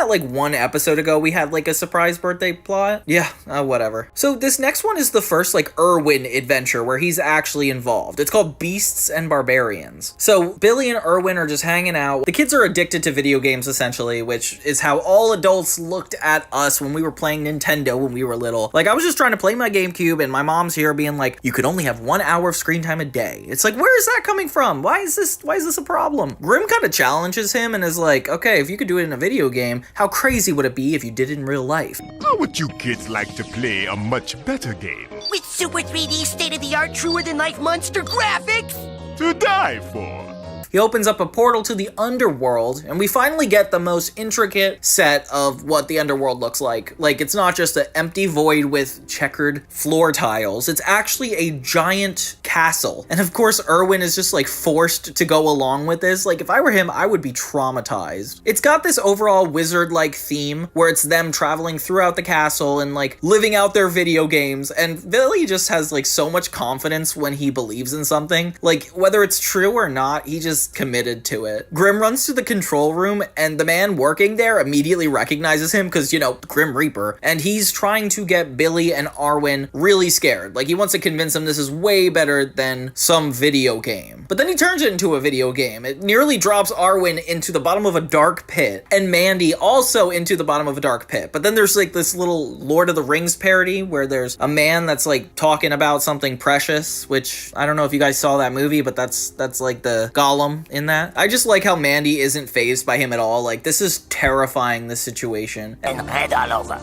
like one episode ago we had like a surprise birthday plot? Yeah, whatever. So this next one is the first like Irwin adventure where he's actually involved. It's called Beasts and Barbarians. So Billy and Irwin are just hanging out. The kids are addicted to video games essentially, which is how all adults looked at us when we were playing Nintendo when we were little. Like I was just trying to play my GameCube and my mom's here being like, you could only have 1 hour of screen time a day. It's like, where is that coming from? Why is this a problem? Grim kind of challenges him and is like, okay, if you could do it in a video game, how crazy would it be if you did it in real life? How would you kids like to play a much better game? With super 3D state-of-the-art truer-than-life monster graphics? To die for. He opens up a portal to the underworld, and we finally get the most intricate set of what the underworld looks like. Like, it's not just an empty void with checkered floor tiles. It's actually a giant castle. And of course, Irwin is just like forced to go along with this. Like, if I were him, I would be traumatized. It's got this overall wizard-like theme where it's them traveling throughout the castle and like living out their video games. And Billy just has like so much confidence when he believes in something. Like, whether it's true or not, he just committed to it. Grim runs to the control room and the man working there immediately recognizes him because, you know, Grim Reaper, and he's trying to get Billy and Arwen really scared. Like he wants to convince them this is way better than some video game. But then he turns it into a video game. It nearly drops Arwen into the bottom of a dark pit and Mandy also into the bottom of a dark pit. But then there's like this little Lord of the Rings parody where there's a man that's like talking about something precious, which I don't know if you guys saw that movie, but that's like the Gollum in that. I just like how Mandy isn't fazed by him at all. Like, this is terrifying, this situation. And head all over.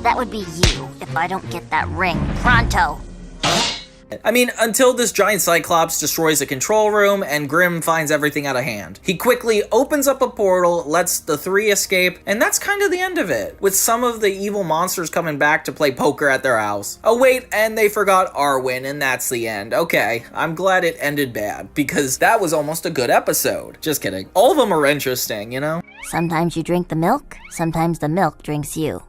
That would be you if I don't get that ring pronto. I mean, until this giant Cyclops destroys the control room and Grim finds everything out of hand. He quickly opens up a portal, lets the 3 escape, and that's kind of the end of it, with some of the evil monsters coming back to play poker at their house. Oh wait, and they forgot Arwen, and that's the end. Okay, I'm glad it ended bad, because that was almost a good episode. Just kidding. All of them are interesting, you know? Sometimes you drink the milk, sometimes the milk drinks you.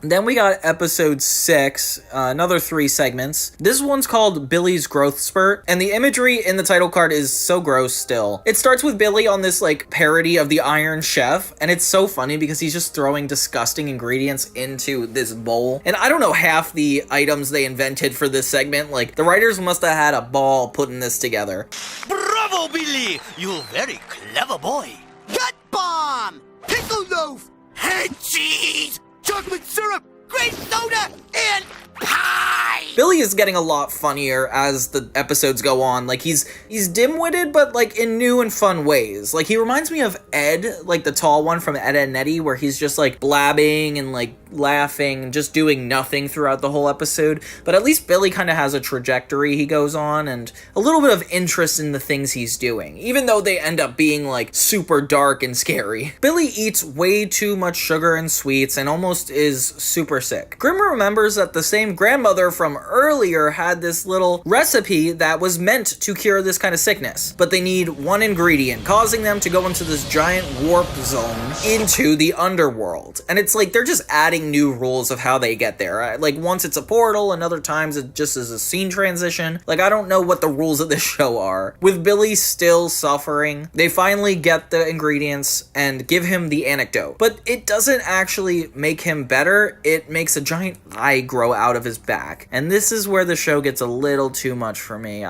Then we got episode 6, another 3 segments. This one's called Billy's Growth Spurt, and the imagery in the title card is so gross still. It starts with Billy on this like parody of the Iron Chef, and it's so funny because he's just throwing disgusting ingredients into this bowl. And I don't know half the items they invented for this segment. Like, the writers must have had a ball putting this together. Bravo, Billy! You very clever boy. Gut bomb! Pickle loaf! Head cheese! Chocolate syrup! Grape soda! And pie! Billy is getting a lot funnier as the episodes go on. Like, he's dim-witted, but like in new and fun ways. Like, he reminds me of Ed, like the tall one from Ed, Edd n Eddy, where he's just like blabbing and like laughing and just doing nothing throughout the whole episode. But at least Billy kind of has a trajectory he goes on and a little bit of interest in the things he's doing, even though they end up being like super dark and scary. Billy eats way too much sugar and sweets and almost is super sick. Grim remembers that the same grandmother from earlier had this little recipe that was meant to cure this kind of sickness, but they need one ingredient, causing them to go into this giant warp zone into the underworld. And it's like they're just adding new rules of how they get there. Like, once it's a portal, and other times it just is a scene transition. Like, I don't know what the rules of this show are. With Billy still suffering, they finally get the ingredients and give him the antidote. But it doesn't actually make him better. It makes a giant eye grow out of his back. And this is where the show gets a little too much for me.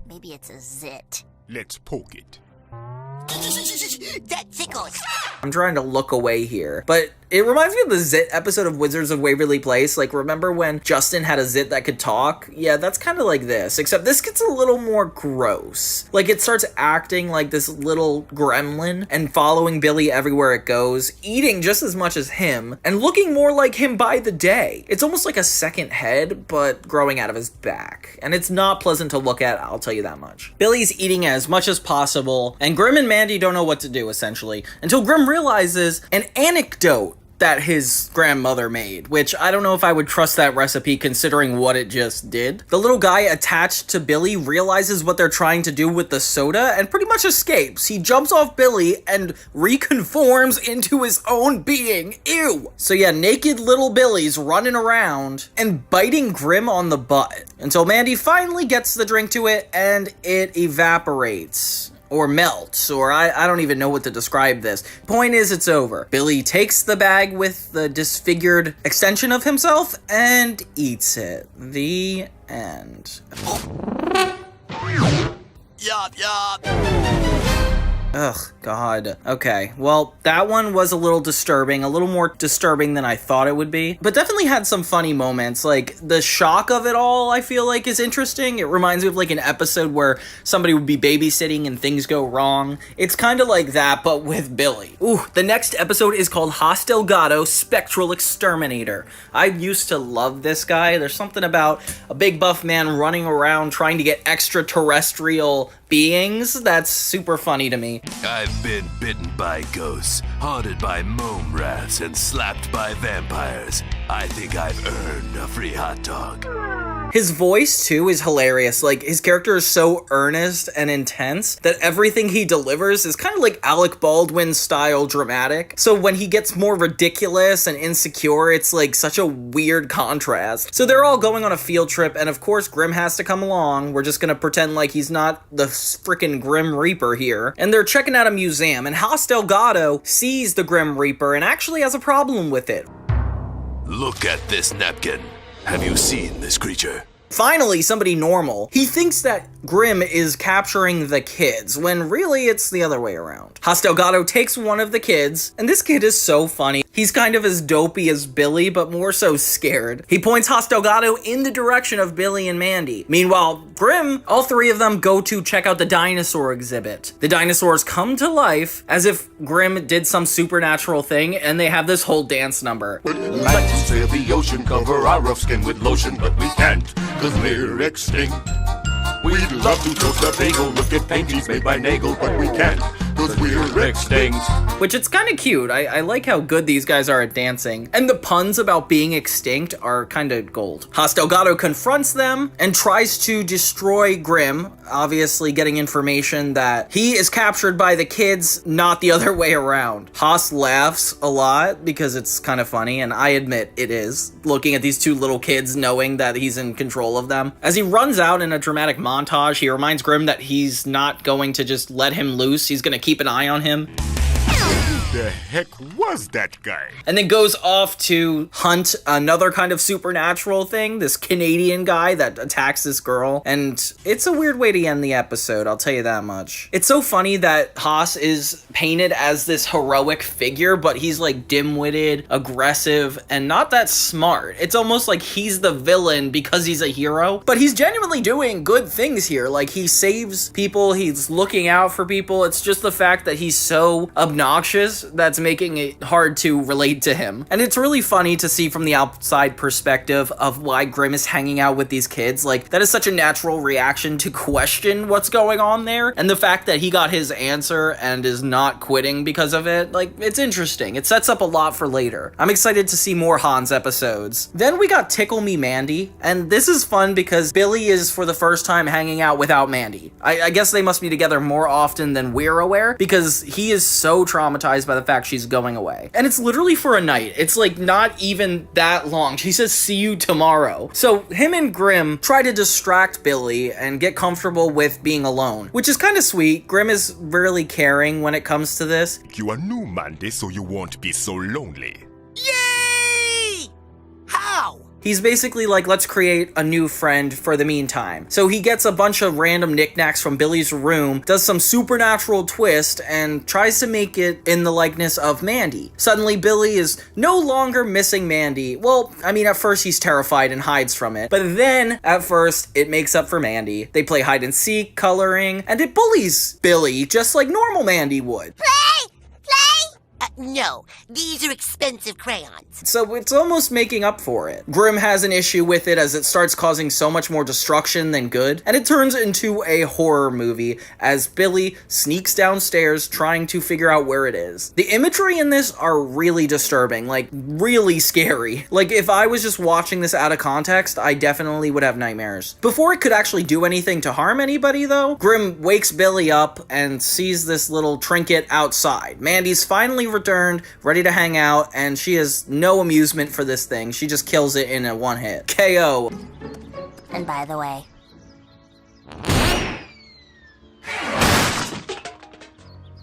Maybe it's a zit. Let's poke it. that tickles. I'm trying to look away here, but it reminds me of the Zit episode of Wizards of Waverly Place. Like, remember when Justin had a Zit that could talk? Yeah, that's kind of like this, except this gets a little more gross. Like, it starts acting like this little gremlin and following Billy everywhere it goes, eating just as much as him, and looking more like him by the day. It's almost like a second head, but growing out of his back. And it's not pleasant to look at, I'll tell you that much. Billy's eating as much as possible, and Grim and Mandy don't know what to do, essentially, until Grim realizes an anecdote that his grandmother made, which I don't know if I would trust that recipe considering what it just did. The little guy attached to Billy realizes what they're trying to do with the soda and pretty much escapes. He jumps off Billy and reconforms into his own being. Ew! So yeah, naked little Billy's running around and biting Grim on the butt until Mandy finally gets the drink to it and it evaporates. Or melts, or I don't even know what to describe this. Point is, it's over. Billy takes the bag with the disfigured extension of himself and eats it. The end. Yup, yup. Ugh, God. Okay, well, that one was a little disturbing, a little more disturbing than I thought it would be, but definitely had some funny moments. Like, the shock of it all, I feel like, is interesting. It reminds me of, like, an episode where somebody would be babysitting and things go wrong. It's kind of like that, but with Billy. Ooh, the next episode is called Delgado, Spectral Exterminator. I used to love this guy. There's something about a big buff man running around trying to get extraterrestrial beings that's super funny to me. I've been bitten by ghosts, haunted by mome rats, and slapped by vampires. I think I've earned a free hot dog. His voice, too, is hilarious. Like, his character is so earnest and intense that everything he delivers is kind of like Alec Baldwin-style dramatic. So when he gets more ridiculous and insecure, it's like such a weird contrast. So they're all going on a field trip, and of course Grim has to come along. We're just gonna pretend like he's not the freaking Grim Reaper here. And they're checking out a museum, and Delgado sees the Grim Reaper and actually has a problem with it. Look at this napkin. Have you seen this creature? Finally, somebody normal. He thinks that Grim is capturing the kids, when really it's the other way around. Delgado takes one of the kids, and this kid is so funny. He's kind of as dopey as Billy, but more so scared. He points Delgado in the direction of Billy and Mandy. Meanwhile, Grim, all three of them go to check out the dinosaur exhibit. The dinosaurs come to life as if Grim did some supernatural thing, and they have this whole dance number. We'd like to sail the ocean, cover our rough skin with lotion, but we can't, cause we're extinct. We'd love to toast a bagel, look at paintings made by Nagel, but we can't, cause we're extinct. Which it's kind of cute. I like how good these guys are at dancing. And the puns about being extinct are kind of gold. Delgado confronts them and tries to destroy Grim, obviously getting information that he is captured by the kids, not the other way around. Haas laughs a lot because it's kind of funny, and I admit it is, looking at these two little kids knowing that he's in control of them. As he runs out in a dramatic montage, he reminds Grim that he's not going to just let him loose, he's going to keep an eye on him. Who the heck was that guy? And then goes off to hunt another kind of supernatural thing, this Canadian guy that attacks this girl. And it's a weird way to end the episode, I'll tell you that much. It's so funny that Haas is painted as this heroic figure, but he's like dim-witted, aggressive, and not that smart. It's almost like he's the villain because he's a hero, but he's genuinely doing good things here. Like, he saves people, he's looking out for people. It's just the fact that he's so obnoxious that's making it hard to relate to him. And it's really funny to see from the outside perspective of why Grim is hanging out with these kids. Like, that is such a natural reaction to question what's going on there. And the fact that he got his answer and is not quitting because of it, like, it's interesting. It sets up a lot for later. I'm excited to see more Hans episodes. Then we got Tickle Me Mandy, and this is fun because Billy is for the first time hanging out without Mandy. I guess they must be together more often than we're aware, because he is so traumatized by the fact she's going away. And it's literally for a night. It's like not even that long. She says, see you tomorrow. So him and Grim try to distract Billy and get comfortable with being alone, which is kind of sweet. Grim is really caring when it comes to this. You are new, Mandy, so you won't be so lonely. Yay! How? He's basically like, let's create a new friend for the meantime. So he gets a bunch of random knickknacks from Billy's room, does some supernatural twist, and tries to make it in the likeness of Mandy. Suddenly, Billy is no longer missing Mandy. Well, I mean, at first he's terrified and hides from it, but then, at first, it makes up for Mandy. They play hide and seek, coloring, and it bullies Billy, just like normal Mandy would. Play! No, these are expensive crayons. So it's almost making up for it. Grimm has an issue with it as it starts causing so much more destruction than good, and it turns into a horror movie as Billy sneaks downstairs trying to figure out where it is. The imagery in this are really disturbing, like really scary. Like if I was just watching this out of context, I definitely would have nightmares. Before it could actually do anything to harm anybody though, Grimm wakes Billy up and sees this little trinket outside. Mandy's finally returned, ready to hang out, and she has no amusement for this thing. She just kills it in a one hit. KO. And by the way,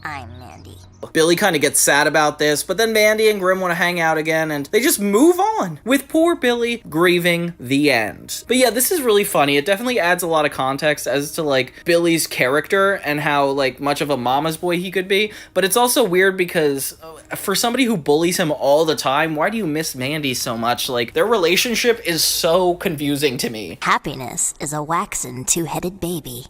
I'm Mandy. Billy kind of gets sad about this, but then Mandy and Grimm want to hang out again, and they just move on, with poor Billy grieving the end. But yeah, this is really funny. It definitely adds a lot of context as to, like, Billy's character and how, like, much of a mama's boy he could be, but it's also weird because for somebody who bullies him all the time, why do you miss Mandy so much? Like, their relationship is so confusing to me. Happiness is a waxen two-headed baby.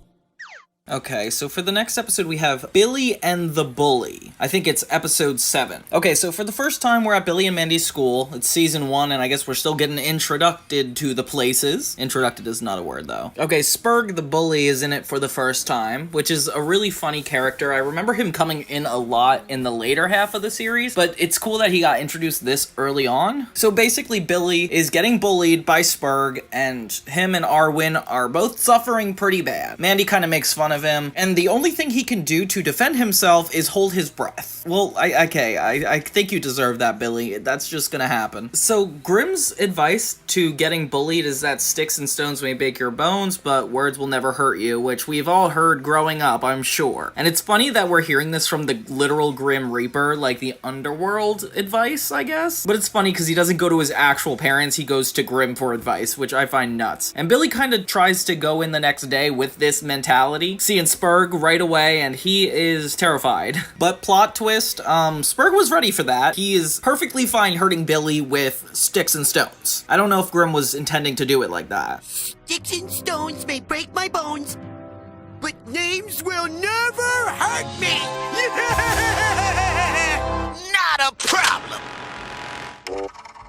Okay, so for the next episode, we have Billy and the Bully. I think it's episode 7. Okay, so for the first time, we're at Billy and Mandy's school. It's season 1, and I guess we're still getting introduced to the places. Introduced is not a word, though. Okay, Spurg the Bully is in it for the first time, which is a really funny character. I remember him coming in a lot in the later half of the series, but it's cool that he got introduced this early on. So basically, Billy is getting bullied by Spurg, and him and Arwen are both suffering pretty bad. Mandy kind of makes fun of him, and the only thing he can do to defend himself is hold his breath. Well, I think you deserve that, Billy. That's just gonna happen. So Grimm's advice to getting bullied is that sticks and stones may break your bones, but words will never hurt you, which we've all heard growing up, I'm sure. And it's funny that we're hearing this from the literal Grim Reaper, like the underworld advice, I guess. But it's funny because he doesn't go to his actual parents, he goes to Grimm for advice, which I find nuts. And Billy kind of tries to go in the next day with this mentality, seeing Spurg right away, and he is terrified. But plot twist, Spurg was ready for that. He is perfectly fine hurting Billy with sticks and stones. I don't know if Grimm was intending to do it like that. Sticks and stones may break my bones, but names will never hurt me! Not a problem!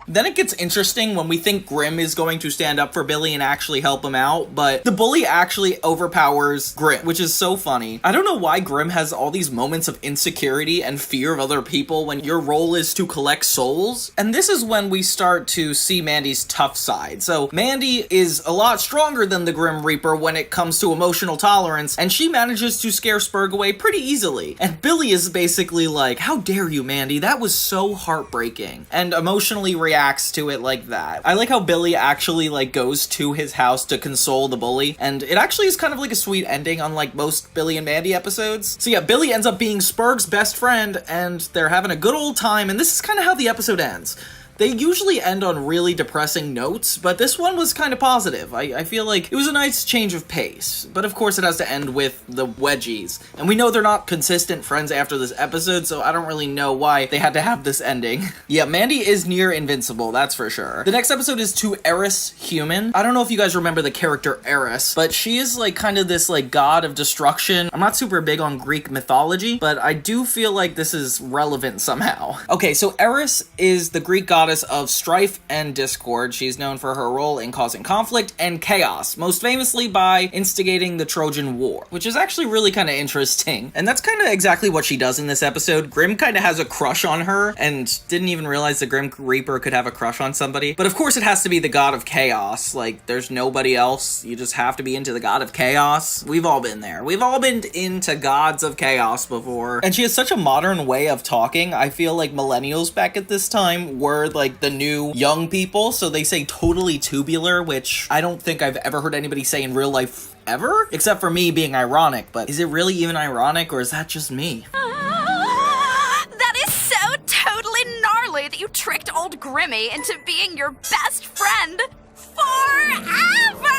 Then it gets interesting when we think Grimm is going to stand up for Billy and actually help him out, but the bully actually overpowers Grimm, which is so funny. I don't know why Grimm has all these moments of insecurity and fear of other people when your role is to collect souls. And this is when we start to see Mandy's tough side. So Mandy is a lot stronger than the Grim Reaper when it comes to emotional tolerance, and she manages to scare Spurg away pretty easily. And Billy is basically like, how dare you, Mandy? That was so heartbreaking. And emotionally reacts to it like that. I like how Billy actually like goes to his house to console the bully, and it actually is kind of like a sweet ending unlike most Billy and Mandy episodes. So yeah, Billy ends up being Spurg's best friend, and they're having a good old time, and this is kind of how the episode ends. They usually end on really depressing notes, but this one was kind of positive. I feel like it was a nice change of pace. But of course it has to end with the wedgies. And we know they're not consistent friends after this episode, so I don't really know why they had to have this ending. Yeah, Mandy is near invincible, that's for sure. The next episode is to Eris Human. I don't know if you guys remember the character Eris, but she is like kind of this like god of destruction. I'm not super big on Greek mythology, but I do feel like this is relevant somehow. Okay, so Eris is the Greek goddess of strife and discord. She's known for her role in causing conflict and chaos, most famously by instigating the Trojan War, which is actually really kind of interesting. And that's kind of exactly what she does in this episode. Grimm kind of has a crush on her and didn't even realize the Grim Reaper could have a crush on somebody. But of course it has to be the god of chaos. Like, there's nobody else. You just have to be into the god of chaos. We've all been there. We've all been into gods of chaos before. And she has such a modern way of talking. I feel like millennials back at this time were like the new young people, so they say totally tubular, which I don't think I've ever heard anybody say in real life ever, except for me being ironic. But is it really even ironic, or is that just me? That is so totally gnarly that you tricked old fooled Grimmy into being your best friend forever!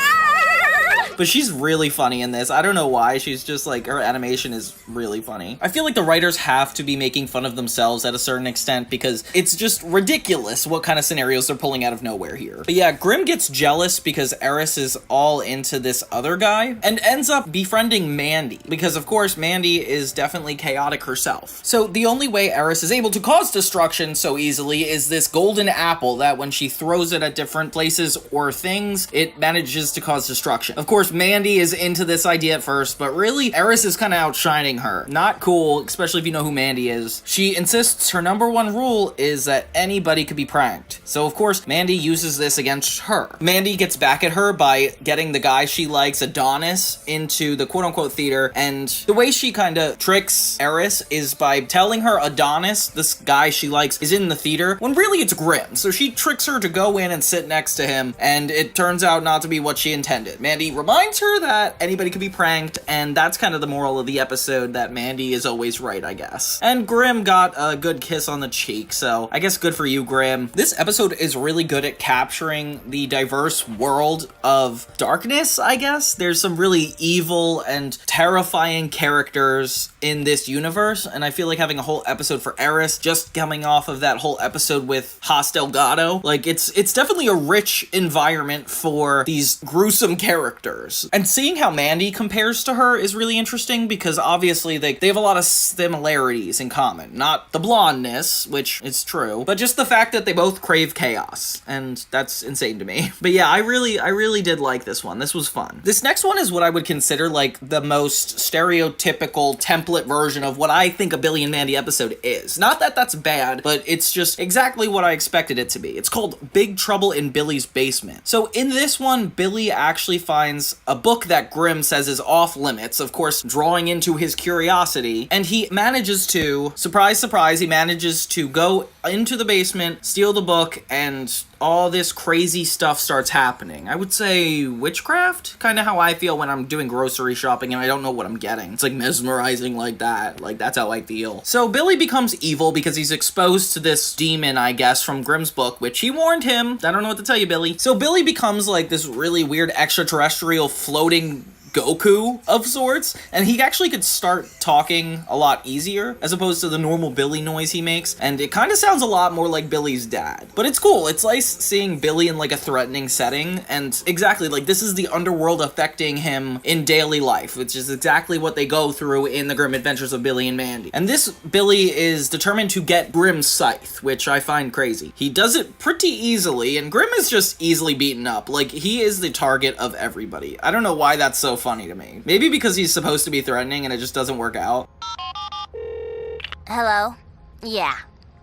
But she's really funny in this. I don't know why. She's just like, her animation is really funny. I feel like the writers have to be making fun of themselves at a certain extent because it's just ridiculous what kind of scenarios they're pulling out of nowhere here. But yeah, Grim gets jealous because Eris is all into this other guy and ends up befriending Mandy because, of course, Mandy is definitely chaotic herself. So the only way Eris is able to cause destruction so easily is this golden apple that when she throws it at different places or things, it manages to cause destruction. Of course, Mandy is into this idea at first, but really, Eris is kind of outshining her. Not cool, especially if you know who Mandy is. She insists her number one rule is that anybody could be pranked. So, of course, Mandy uses this against her. Mandy gets back at her by getting the guy she likes, Adonis, into the quote-unquote theater, and the way she kind of tricks Eris is by telling her Adonis, this guy she likes, is in the theater, when really it's Grim. So she tricks her to go in and sit next to him, and it turns out not to be what she intended. Mandy reminds her that anybody could be pranked, and that's kind of the moral of the episode, that Mandy is always right, I guess. And Grim got a good kiss on the cheek, so I guess good for you, Grim. This episode is really good at capturing the diverse world of darkness, I guess. There's some really evil and terrifying characters in this universe, and I feel like having a whole episode for Eris, just coming off of that whole episode with Delgado, like, it's definitely a rich environment for these gruesome characters. And seeing how Mandy compares to her is really interesting because obviously they have a lot of similarities in common. Not the blondness, which is true, but just the fact that they both crave chaos, and that's insane to me. But yeah, I really did like this one. This was fun. This next one is what I would consider like the most stereotypical template version of what I think a Billy and Mandy episode is. Not that that's bad, but it's just exactly what I expected it to be. It's called Big Trouble in Billy's Basement. So in this one, Billy actually finds a book that Grim says is off limits, of course, drawing into his curiosity, and he manages to, surprise, surprise, he manages to go into the basement, steal the book, and all this crazy stuff starts happening. I would say witchcraft? Kind of how I feel when I'm doing grocery shopping and I don't know what I'm getting. It's like mesmerizing like that. Like, that's how I feel. So Billy becomes evil because he's exposed to this demon, I guess, from Grimm's book, which he warned him. I don't know what to tell you, Billy. So Billy becomes like this really weird extraterrestrial floating Goku of sorts, and he actually could start talking a lot easier as opposed to the normal Billy noise he makes, and it kind of sounds a lot more like Billy's dad. But it's cool. It's nice seeing Billy in like a threatening setting, and exactly, like, this is the underworld affecting him in daily life, which is exactly what they go through in the Grim Adventures of Billy and Mandy. And this Billy is determined to get Grimm's scythe, which I find crazy. He does it pretty easily, and Grim is just easily beaten up. Like, he is the target of everybody. I don't know why that's so funny to me. Maybe because he's supposed to be threatening and it just doesn't work out. Hello? Yeah.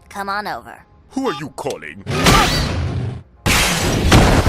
Come on over. Who are you calling?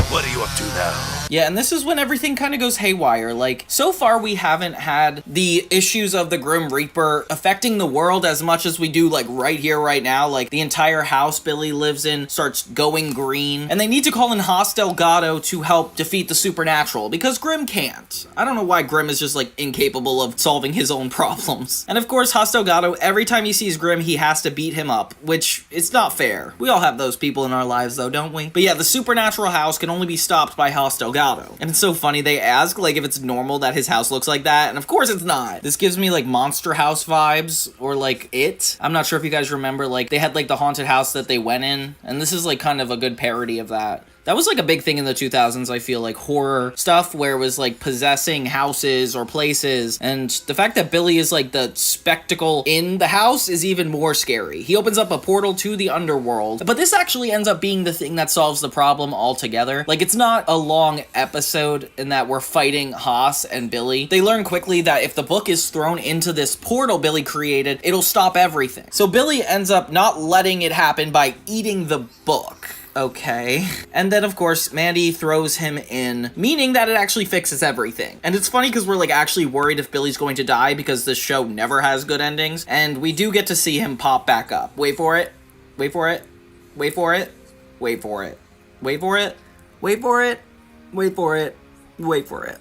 What are you up to now? Yeah, and this is when everything kind of goes haywire. Like, so far we haven't had the issues of the Grim Reaper affecting the world as much as we do, like, right here, right now. Like, the entire house Billy lives in starts going green, and they need to call in Delgado to help defeat the supernatural, because Grim can't. I don't know why Grim is just, like, incapable of solving his own problems. And of course, Delgado, every time he sees Grim, he has to beat him up, which, it's not fair. We all have those people in our lives, though, don't we? But yeah, the supernatural house can only be stopped by Delgado. And it's so funny, they ask, like, if it's normal that his house looks like that, and of course it's not. This gives me, like, Monster House vibes, or, like, It. I'm not sure if you guys remember, like, they had, like, the haunted house that they went in, and this is, like, kind of a good parody of that. That was, like, a big thing in the 2000s, I feel, like, horror stuff where it was, like, possessing houses or places, and the fact that Billy is, like, the spectacle in the house is even more scary. He opens up a portal to the underworld, but this actually ends up being the thing that solves the problem altogether. Like, it's not a long episode in that we're fighting Haas and Billy. They learn quickly that if the book is thrown into this portal Billy created, it'll stop everything. So Billy ends up not letting it happen by eating the book. Okay. And then, of course, Mandy throws him in, meaning that it actually fixes everything. And it's funny because we're, like, actually worried if Billy's going to die because this show never has good endings, and we do get to see him pop back up. Wait for it. Wait for it. Wait for it. Wait for it. Wait for it. Wait for it. Wait for it. Wait for it.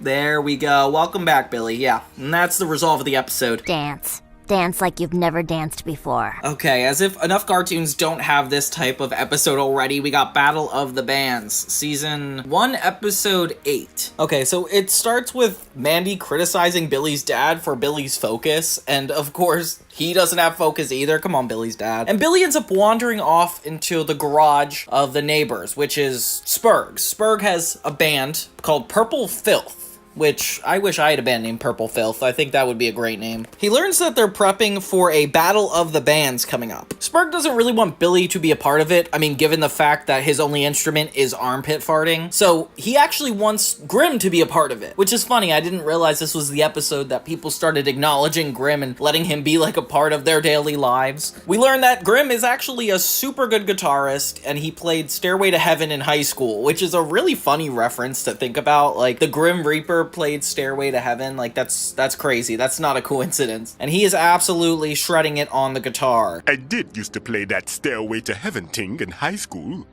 There we go. Welcome back, Billy. Yeah, and that's the resolve of the episode. Dance. Dance like you've never danced before. Okay, as if enough cartoons don't have this type of episode already, we got Battle of the Bands, Season 1, Episode 8. Okay, so it starts with Mandy criticizing Billy's dad for Billy's focus, and of course, he doesn't have focus either. Come on, Billy's dad. And Billy ends up wandering off into the garage of the neighbors, which is Spurg. Spurg has a band called Purple Filth, which I wish I had a band named Purple Filth. I think that would be a great name. He learns that they're prepping for a Battle of the Bands coming up. Spurg doesn't really want Billy to be a part of it, I mean, given the fact that his only instrument is armpit farting. So he actually wants Grimm to be a part of it, which is funny. I didn't realize this was the episode that people started acknowledging Grimm and letting him be like a part of their daily lives. We learned that Grimm is actually a super good guitarist, and he played Stairway to Heaven in high school, which is a really funny reference to think about. Like, the Grim Reaper played Stairway to Heaven. Like, that's crazy. That's not a coincidence. And he is absolutely shredding it on the guitar. I did used to play that Stairway to Heaven thing in high school.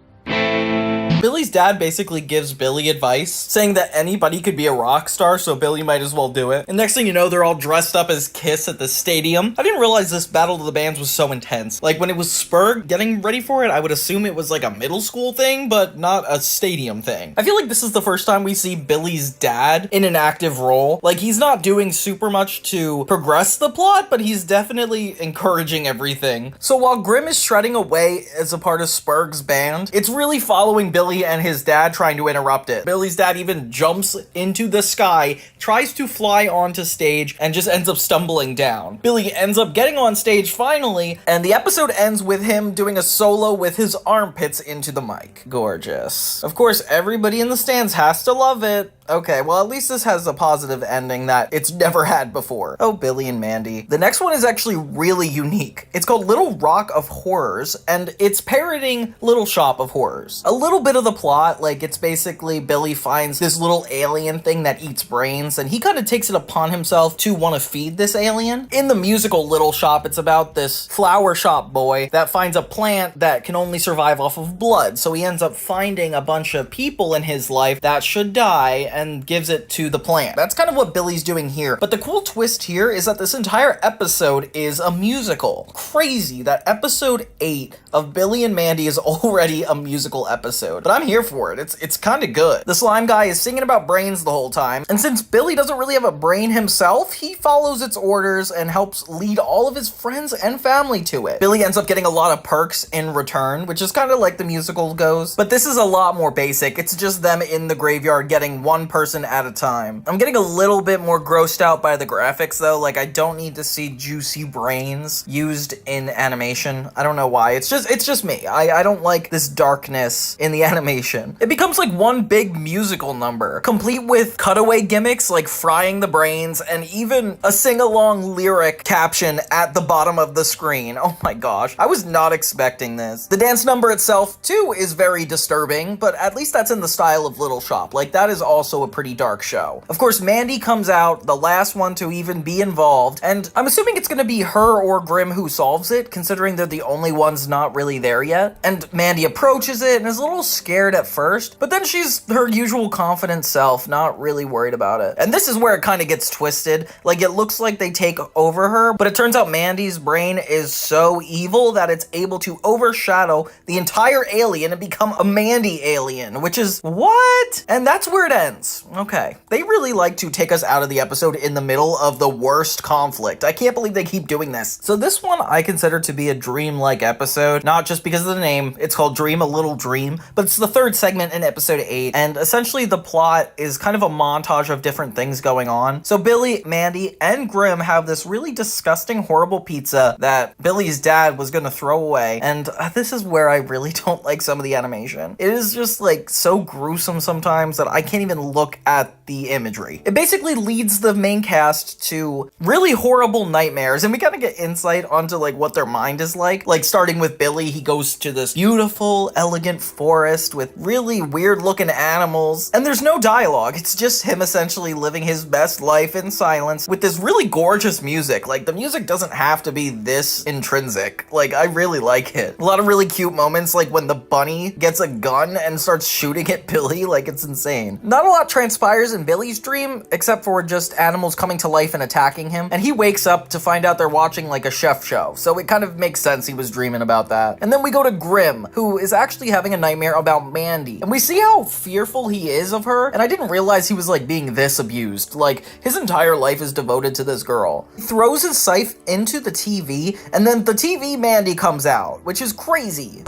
Billy's dad basically gives Billy advice, saying that anybody could be a rock star, so Billy might as well do it. And next thing you know, they're all dressed up as Kiss at the stadium. I didn't realize this Battle of the Bands was so intense. Like, when it was Spurg getting ready for it, I would assume it was like a middle school thing, but not a stadium thing. I feel like this is the first time we see Billy's dad in an active role. Like, he's not doing super much to progress the plot, but he's definitely encouraging everything. So while Grimm is shredding away as a part of Spurg's band, it's really following Billy and his dad trying to interrupt it. Billy's dad even jumps into the sky, tries to fly onto stage, and just ends up stumbling down. Billy ends up getting on stage finally, and the episode ends with him doing a solo with his armpits into the mic. Gorgeous. Of course, everybody in the stands has to love it. Okay, well, at least this has a positive ending that it's never had before. Oh, Billy and Mandy. The next one is actually really unique. It's called Little Rock of Horrors, and it's parroting Little Shop of Horrors. A little bit of the plot, like, it's basically Billy finds this little alien thing that eats brains, and he kind of takes it upon himself to want to feed this alien. In the musical Little Shop, it's about this flower shop boy that finds a plant that can only survive off of blood, so he ends up finding a bunch of people in his life that should die, and gives it to the plant. That's kind of what Billy's doing here. But the cool twist here is that this entire episode is a musical. Crazy that episode 8 of Billy and Mandy is already a musical episode. But I'm here for it. It's kind of good. The slime guy is singing about brains the whole time. And since Billy doesn't really have a brain himself, he follows its orders and helps lead all of his friends and family to it. Billy ends up getting a lot of perks in return, which is kind of like the musical goes. But this is a lot more basic. It's just them in the graveyard getting one person at a time. I'm getting a little bit more grossed out by the graphics though. Like, I don't need to see juicy brains used in animation. I don't know why. It's just me. I don't like this darkness in the animation. It becomes like one big musical number, complete with cutaway gimmicks like frying the brains and even a sing-along lyric caption at the bottom of the screen. Oh my gosh. I was not expecting this. The dance number itself too is very disturbing, but at least that's in the style of Little Shop. Like, that is also a pretty dark show. Of course, Mandy comes out, the last one to even be involved, and I'm assuming it's gonna be her or Grimm who solves it, considering they're the only ones not really there yet. And Mandy approaches it and is a little scared at first, but then she's her usual confident self, not really worried about it. And this is where it kind of gets twisted. Like, it looks like they take over her, but it turns out Mandy's brain is so evil that it's able to overshadow the entire alien and become a Mandy alien, which is what? And that's where it ends. Okay. They really like to take us out of the episode in the middle of the worst conflict. I can't believe they keep doing this. So this one I consider to be a dream-like episode, not just because of the name. It's called Dream a Little Dream, but it's the third segment in episode 8, and essentially the plot is kind of a montage of different things going on. So Billy, Mandy, and Grimm have this really disgusting, horrible pizza that Billy's dad was gonna throw away, and this is where I really don't like some of the animation. It is just like so gruesome sometimes that I can't even look at the imagery. It basically leads the main cast to really horrible nightmares, and we kind of get insight onto like what their mind is like. Like, starting with Billy, he goes to this beautiful, elegant forest with really weird looking animals, and there's no dialogue. It's just him essentially living his best life in silence with this really gorgeous music. Like, the music doesn't have to be this intrinsic. Like, I really like it. A lot of really cute moments, like when the bunny gets a gun and starts shooting at Billy. Like, it's insane. Not a lot lot transpires in Billy's dream, except for just animals coming to life and attacking him, and he wakes up to find out they're watching like a chef show, so it kind of makes sense he was dreaming about that. And then we go to Grim, who is actually having a nightmare about Mandy, and we see how fearful he is of her, and I didn't realize he was like being this abused. Like, his entire life is devoted to this girl. He throws his scythe into the TV, and then the TV Mandy comes out, which is crazy.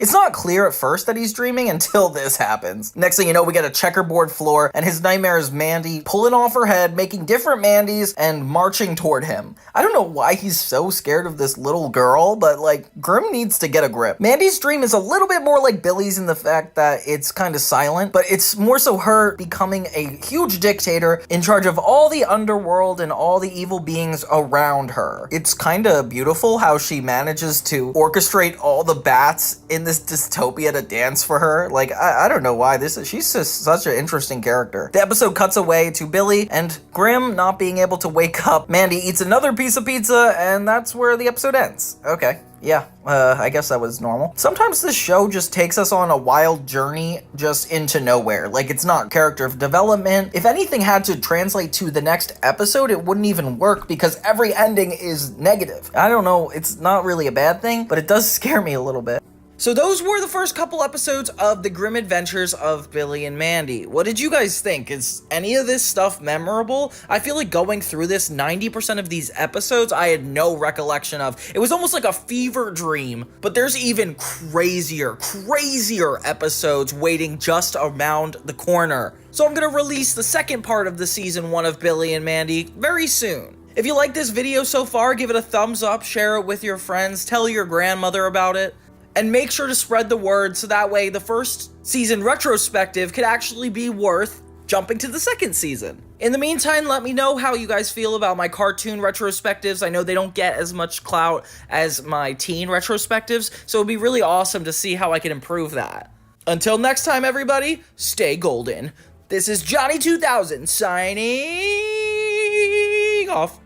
It's not clear at first that he's dreaming until this happens. Next thing you know, we get a checkerboard floor, and his nightmare is Mandy pulling off her head, making different Mandys, and marching toward him. I don't know why he's so scared of this little girl, but like, Grim needs to get a grip. Mandy's dream is a little bit more like Billy's in the fact that it's kind of silent, but it's more so her becoming a huge dictator in charge of all the underworld and all the evil beings around her. It's kind of beautiful how she manages to orchestrate all the bats in this dystopia to dance for her. Like, I don't know why she's just such an interesting character. The episode cuts away to Billy and Grim not being able to wake up. Mandy eats another piece of pizza, and that's where the episode ends. Okay. Yeah, I guess that was normal. Sometimes this show just takes us on a wild journey just into nowhere. Like, it's not character development. If anything had to translate to the next episode, it wouldn't even work because every ending is negative. I don't know, it's not really a bad thing, but it does scare me a little bit. So those were the first couple episodes of The Grim Adventures of Billy and Mandy. What did you guys think? Is any of this stuff memorable? I feel like going through this, 90% of these episodes I had no recollection of. It was almost like a fever dream, but there's even crazier episodes waiting just around the corner. So I'm gonna release the second part of the season 1 of Billy and Mandy very soon. If you like this video so far, give it a thumbs up, share it with your friends, tell your grandmother about it. And make sure to spread the word so that way the first season retrospective could actually be worth jumping to the second season. In the meantime, let me know how you guys feel about my cartoon retrospectives. I know they don't get as much clout as my teen retrospectives, so it'd be really awesome to see how I can improve that. Until next time, everybody, stay golden. This is Johnny 2000 signing off.